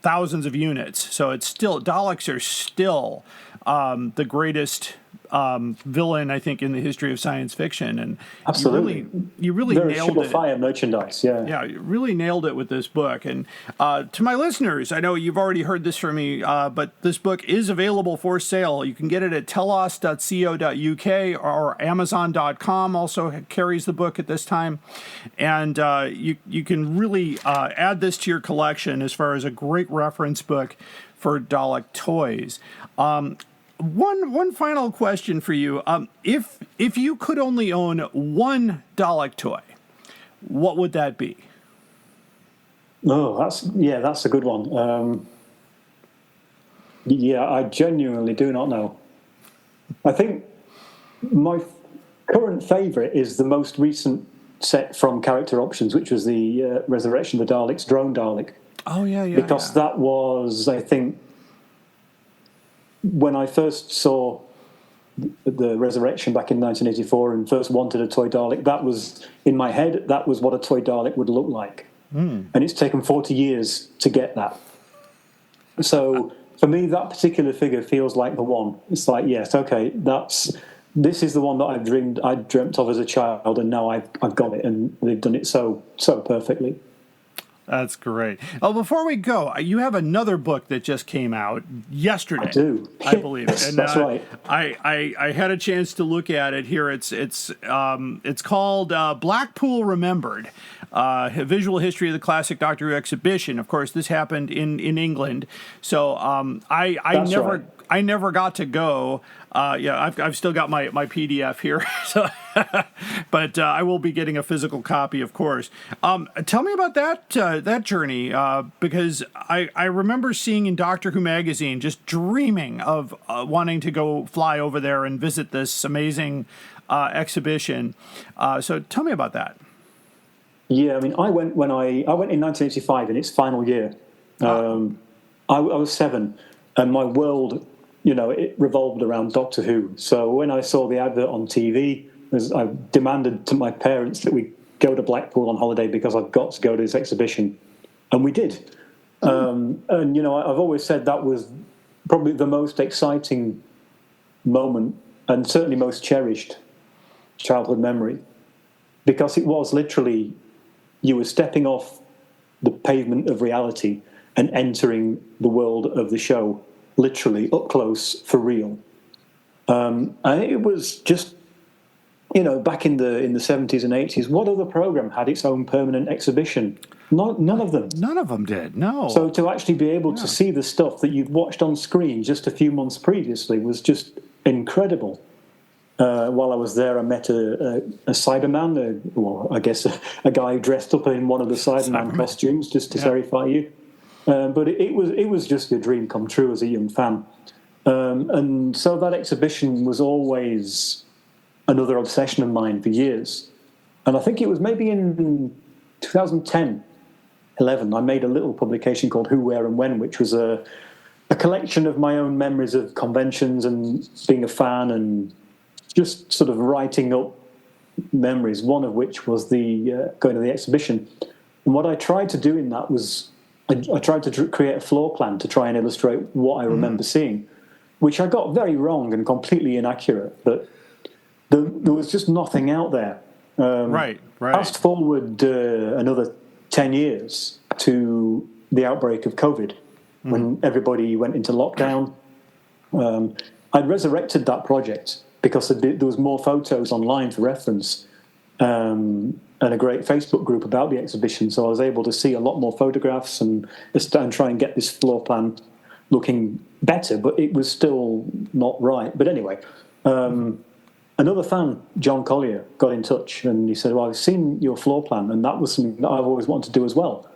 thousands of units, so it's still Daleks are still the greatest villain, I think, in the history of science fiction. And absolutely, you really nailed it. Fire merchandise, yeah, you really nailed it with this book. And to my listeners, I know you've already heard this from me, but this book is available for sale. You can get it at telos.co.uk or Amazon.com. Also carries the book at this time, and you can really add this to your collection as far as a great reference book for Dalek toys. One final question for you. If you could only own one Dalek toy, what would that be? Oh, that's a good one. Yeah, I genuinely do not know. I think my current favourite is the most recent set from Character Options, which was the Resurrection of the Daleks, Drone Dalek. Oh, yeah. Because that was, I think, when I first saw the Resurrection back in 1984 and first wanted a Toy Dalek, that was, in my head, that was what a Toy Dalek would look like. And it's taken 40 years to get that. So for me, that particular figure feels like the one. It's like, yes, okay, this is the one that I dreamt of as a child, and now I've got it, and they've done it so perfectly. That's great. Oh, before we go, you have another book that just came out yesterday. I do, I believe. Yes, And, that's right. I had a chance to look at it here. It's called Blackpool Remembered. A visual history of the classic Doctor Who exhibition. Of course, this happened in England. So I never got to go. I've still got my PDF here. So, but I will be getting a physical copy, of course. Tell me about that journey, because I remember seeing in Doctor Who magazine, just dreaming of wanting to go fly over there and visit this amazing exhibition. So tell me about that. Yeah, I mean, I went in 1985 in its final year. I was 7, and my world, it revolved around Doctor Who. So when I saw the advert on TV, I demanded to my parents that we go to Blackpool on holiday because I've got to go to this exhibition, and we did. And I've always said that was probably the most exciting moment, and certainly most cherished childhood memory, because it was literally, you were stepping off the pavement of reality and entering the world of the show, literally up close for real. And it was just, back in the 70s and 80s, what other program had its own permanent exhibition? None of them. None of them did, no. So to actually be able to see the stuff that you'd watched on screen just a few months previously was just incredible. While I was there, I met a Cyberman, I guess a guy dressed up in one of the Cyberman costumes, just to terrify you. But it was just a dream come true as a young fan. And so that exhibition was always another obsession of mine for years. And I think it was maybe in 2010, 11, I made a little publication called Who, Where and When, which was a collection of my own memories of conventions and being a fan and just sort of writing up memories, one of which was the going to the exhibition. And what I tried to do in that was I tried to create a floor plan to try and illustrate what I remember seeing, which I got very wrong and completely inaccurate, but there was just nothing out there. Right. Fast forward another 10 years to the outbreak of COVID, when everybody went into lockdown. I'd resurrected that project because there was more photos online for reference, and a great Facebook group about the exhibition, so I was able to see a lot more photographs and try and get this floor plan looking better, but it was still not right. But anyway, another fan, John Collier, got in touch, and he said, well, I've seen your floor plan, and that was something that I've always wanted to do as well.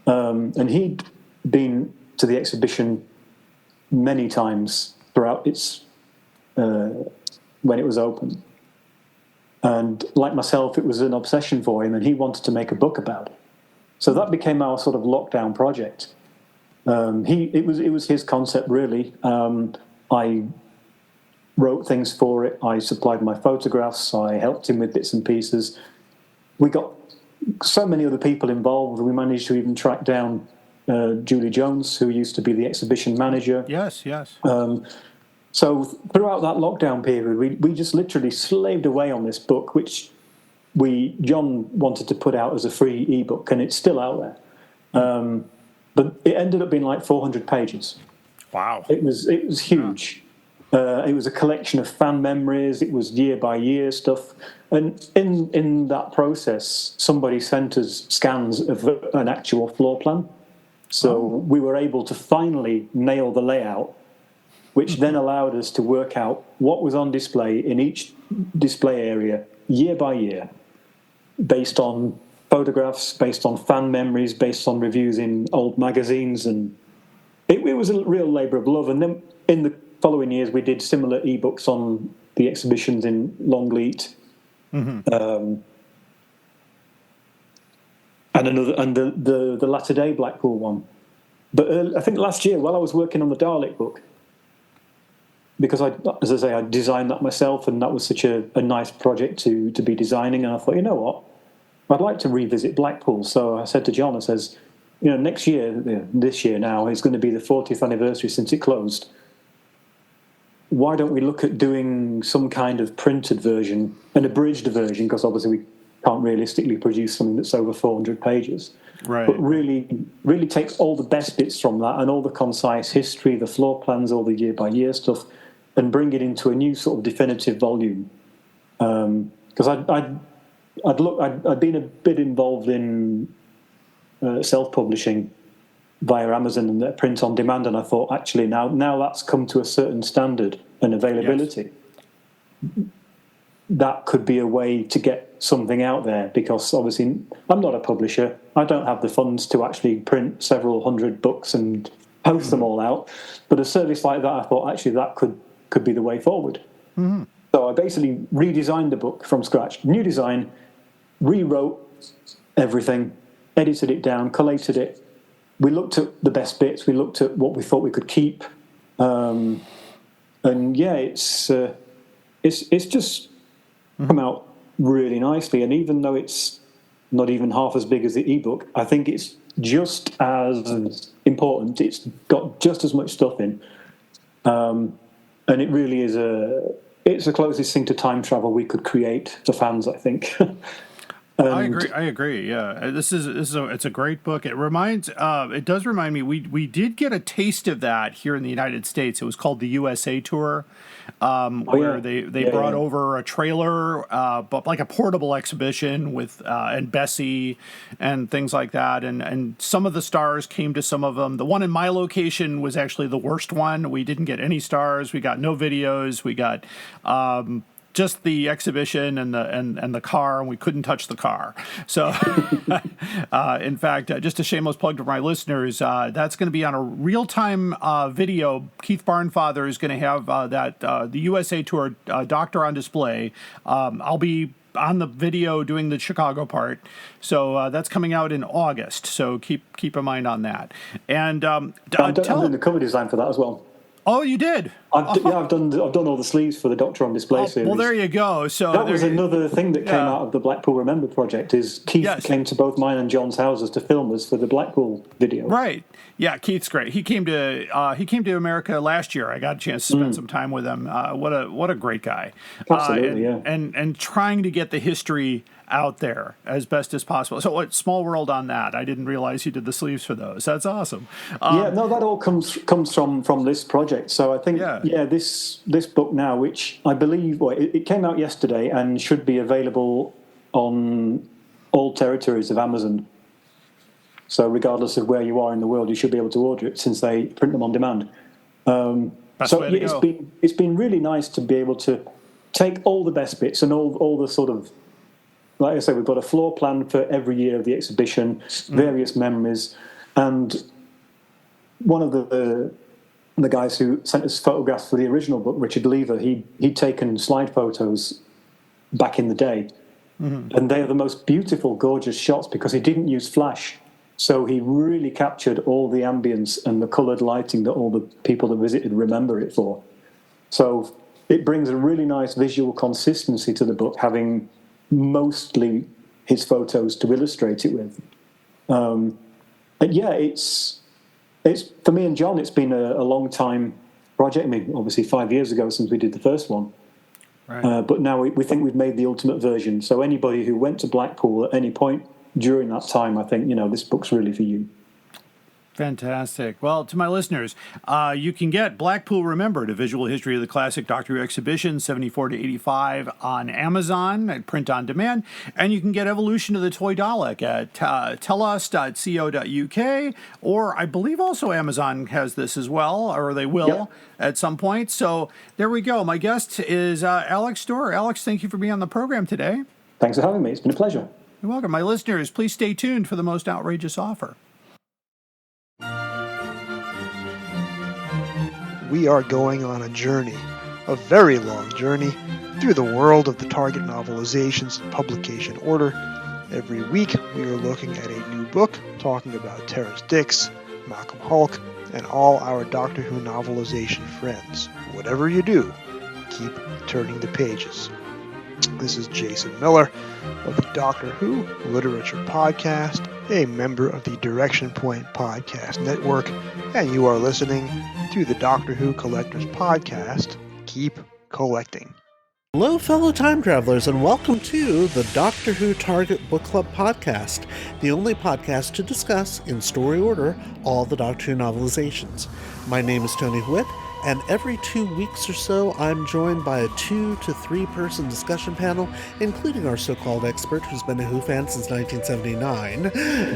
And he'd been to the exhibition many times throughout its when it was open. And like myself, it was an obsession for him, and he wanted to make a book about it. So that became our sort of lockdown project. It was his concept, really. I wrote things for it. I supplied my photographs. I helped him with bits and pieces. We got so many other people involved. We managed to even track down Julie Jones, who used to be the exhibition manager. Yes. So throughout that lockdown period, we just literally slaved away on this book, which John wanted to put out as a free ebook, and it's still out there. But it ended up being like 400 pages. Wow. It was huge. It was a collection of fan memories. It was year by year stuff. And in that process, somebody sent us scans of an actual floor plan. So we were able to finally nail the layout, which then allowed us to work out what was on display in each display area year by year, based on photographs, based on fan memories, based on reviews in old magazines. And it was a real labour of love. And then in the following years, we did similar ebooks on the exhibitions in Longleat. And the latter day Blackpool one. But I think last year, while I was working on the Dalek book, because as I say, I designed that myself, and that was such a nice project to be designing, and I thought, you know what, I'd like to revisit Blackpool. So I said to John, I says, next year, this year now, is going to be the 40th anniversary since it closed. Why don't we look at doing some kind of printed version, an abridged version, because obviously we can't realistically produce something that's over 400 pages. Right. But really takes all the best bits from that and all the concise history, the floor plans, all the year-by-year stuff, and bring it into a new sort of definitive volume. Because I'd been a bit involved in self-publishing via Amazon and print on demand, and I thought, actually, now that's come to a certain standard and availability, that could be a way to get something out there, because obviously I'm not a publisher. I don't have the funds to actually print several hundred books and post them all out. But a service like that, I thought, actually, that could be the way forward. So I basically redesigned the book from scratch. New design, rewrote everything, edited it down, collated it. We looked at the best bits. We looked at what we thought we could keep. And yeah, it's just come out really nicely. And even though it's not even half as big as the ebook, I think it's just as important. It's got just as much stuff in. And it really is it's the closest thing to time travel we could create for fans, I think. I agree. Yeah, it's a great book. It does remind me. We did get a taste of that here in the United States. It was called the USA Tour, where they brought over a trailer, but like a portable exhibition with and Bessie and things like that. And some of the stars came to some of them. The one in my location was actually the worst one. We didn't get any stars. We got no videos. We got just the exhibition and the car, and we couldn't touch the car. So, in fact, just a shameless plug to my listeners, that's going to be on a real-time video. Keith Barnfather is going to have the USA Tour Doctor on display. I'll be on the video doing the Chicago part, so that's coming out in August. So keep in mind on that. And I'm doing the cover design for that as well. Oh, you did? I've done all the sleeves for the Doctor on Display series. Well, there you go. So that was another thing that came out of the Blackpool Remember project. Is Keith came to both mine and John's houses to film us for the Blackpool video. Right. Yeah, Keith's great. He came to America last year. I got a chance to spend some time with him. What a great guy. Absolutely, and trying to get the history out there as best as possible. So what Small World on that? I didn't realize you did the sleeves for those. That's awesome. That all comes from this project. So I think this book now, which I believe it came out yesterday and should be available on all territories of Amazon. So regardless of where you are in the world, you should be able to order it since they print them on demand. It's been really nice to be able to take all the best bits and all the sort of, like I say, we've got a floor plan for every year of the exhibition, various memories, and one of the guys who sent us photographs for the original book, Richard Lever, he'd taken slide photos back in the day, and they are the most beautiful, gorgeous shots because he didn't use flash, so he really captured all the ambience and the coloured lighting that all the people that visited remember it for. So it brings a really nice visual consistency to the book, having mostly his photos to illustrate it with. And yeah, it's for me and John, it's been a long time project. I mean, obviously 5 years ago since we did the first one. Right. But now we think we've made the ultimate version. So anybody who went to Blackpool at any point during that time, I think, this book's really for you. Fantastic. Well, to my listeners, you can get Blackpool Remembered, A Visual History of the Classic Doctor Who Exhibition, 74 to 85 on Amazon at print on demand. And you can get Evolution of the Toy Dalek at tellus.co.uk, or I believe also Amazon has this as well, or they will at some point. So there we go. My guest is Alex Storr. Alex, thank you for being on the program today. Thanks for having me. It's been a pleasure. You're welcome. My listeners, please stay tuned for the most outrageous offer. we are going on a journey, a very long journey, through the world of the Target novelizations in publication order. Every week, we are looking at a new book, talking about Terrence Dicks, Malcolm Hulke, and all our Doctor Who novelization friends. Whatever you do, keep turning the pages. This is Jason Miller of the Doctor Who Literature Podcast, a member of the Direction Point Podcast Network, and you are listening to the Doctor Who Collectors Podcast. Keep collecting. Hello, fellow time travelers, and welcome to the Doctor Who Target Book Club podcast, the only podcast to discuss, in story order, all the Doctor Who novelizations. My name is Tony Whitt, and every 2 weeks or so, I'm joined by a 2 to 3 person discussion panel, including our so-called expert who's been a Who fan since 1979.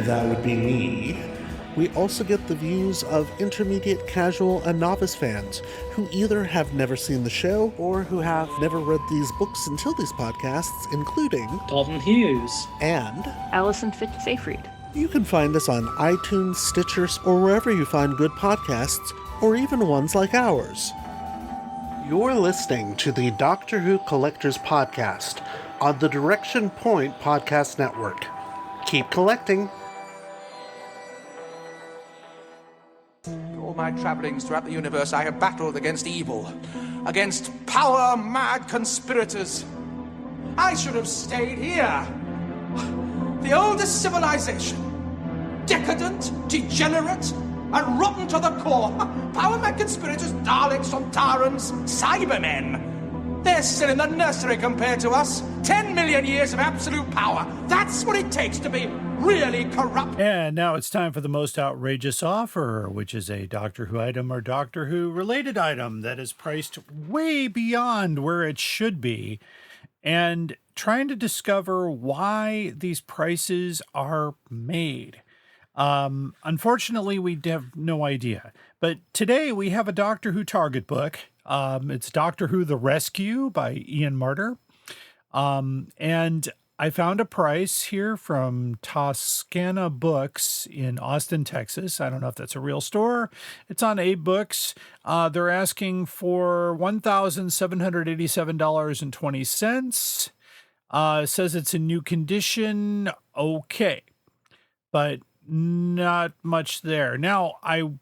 That would be me. We also get the views of intermediate, casual, and novice fans who either have never seen the show or who have never read these books until these podcasts, including Dalton Hughes and Alison Fitz-Seyfried. You can find us on iTunes, Stitcher, or wherever you find good podcasts, or even ones like ours. You're listening to the Doctor Who Collectors Podcast on the Direction Point Podcast Network. Keep collecting. All my travellings throughout the universe, I have battled against evil, against power-mad conspirators. I should have stayed here. The oldest civilization. Decadent, degenerate, and rotten to the core. Power-mad conspirators, Daleks, Sontarans, Cybermen. They're still in the nursery compared to us. 10 million years of absolute power. That's what it takes to be really corrupt. And now it's time for the most outrageous offer, which is a Doctor Who item or Doctor Who related item that is priced way beyond where it should be, and trying to discover why these prices are made. Unfortunately, we have no idea. But today we have a Doctor Who Target book. It's Doctor Who The Rescue by Ian Marter. And I found a price here from Toscana Books in Austin, Texas. I don't know if that's a real store. It's on Abe Books. They're asking for $1,787.20. It says it's in new condition. Okay. But not much there. Now, I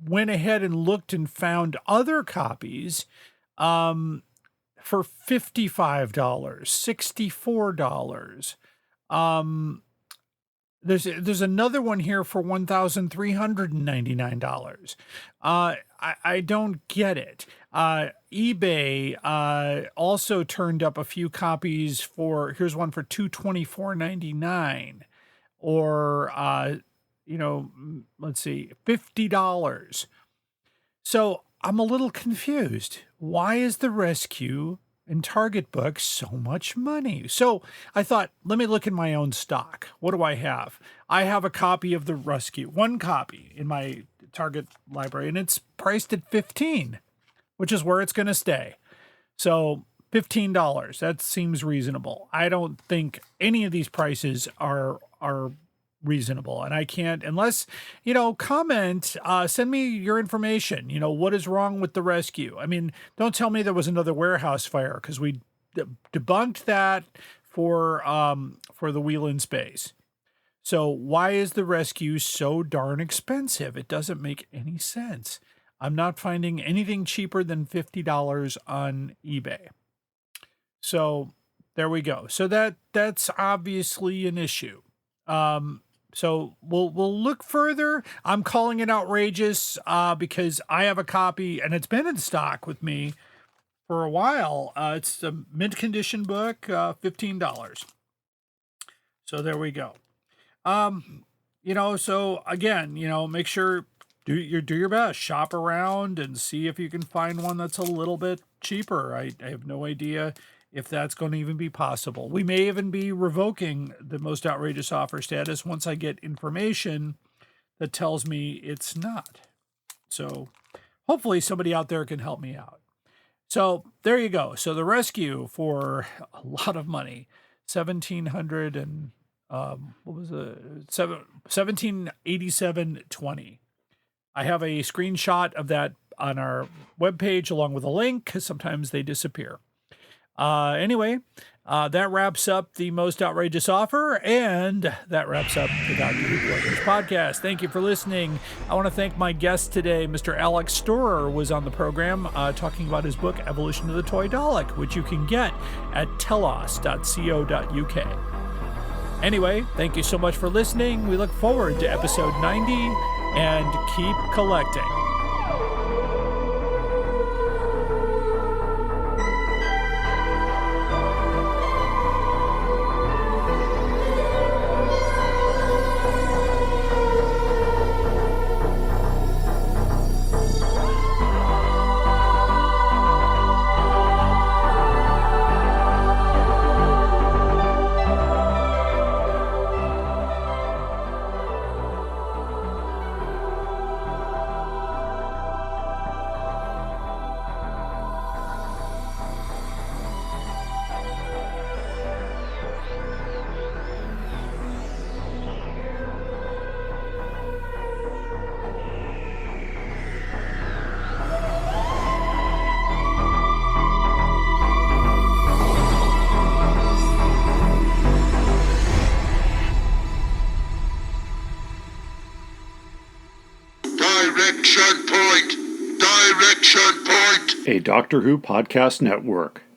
went ahead and looked and found other copies for $55, $64. There's another one here for $1,399. I don't get it. eBay also turned up a few copies for, here's one for $224.99, or let's see, $50. So I'm a little confused. Why is The Rescue in Target books so much money? So I thought, let me look in my own stock. What do I have? I have a copy of The Rescue, one copy in my Target library, and it's priced at $15, which is where it's going to stay. So $15, that seems reasonable. I don't think any of these prices are reasonable, and I can't, unless, comment, send me your information. What is wrong with The Rescue? I mean, don't tell me there was another warehouse fire, because we debunked that for the Wheel in Space. So why is The Rescue so darn expensive? It doesn't make any sense. I'm not finding anything cheaper than $50 on eBay. So there we go. So that's obviously an issue. So we'll look further. I'm calling it outrageous because I have a copy, and it's been in stock with me for a while. It's a mint condition book, $15. So there we go. So again, make sure do your best, shop around and see if you can find one that's a little bit cheaper. I have no idea if that's going to even be possible. We may even be revoking the most outrageous offer status once I get information that tells me it's not. So hopefully somebody out there can help me out. So there you go. So The Rescue for a lot of money, $1,700 and $1787.20. I have a screenshot of that on our webpage along with a link, because sometimes they disappear. Anyway, that wraps up the most outrageous offer, and that wraps up the Doctor Who Collectors podcast. Thank you for listening. I want to thank my guest today, Mr. Alex Storer, was on the program talking about his book, Evolution of the Toy Dalek, which you can get at telos.co.uk. Anyway, thank you so much for listening. We look forward to episode 90, and keep collecting. A Doctor Who Podcast Network.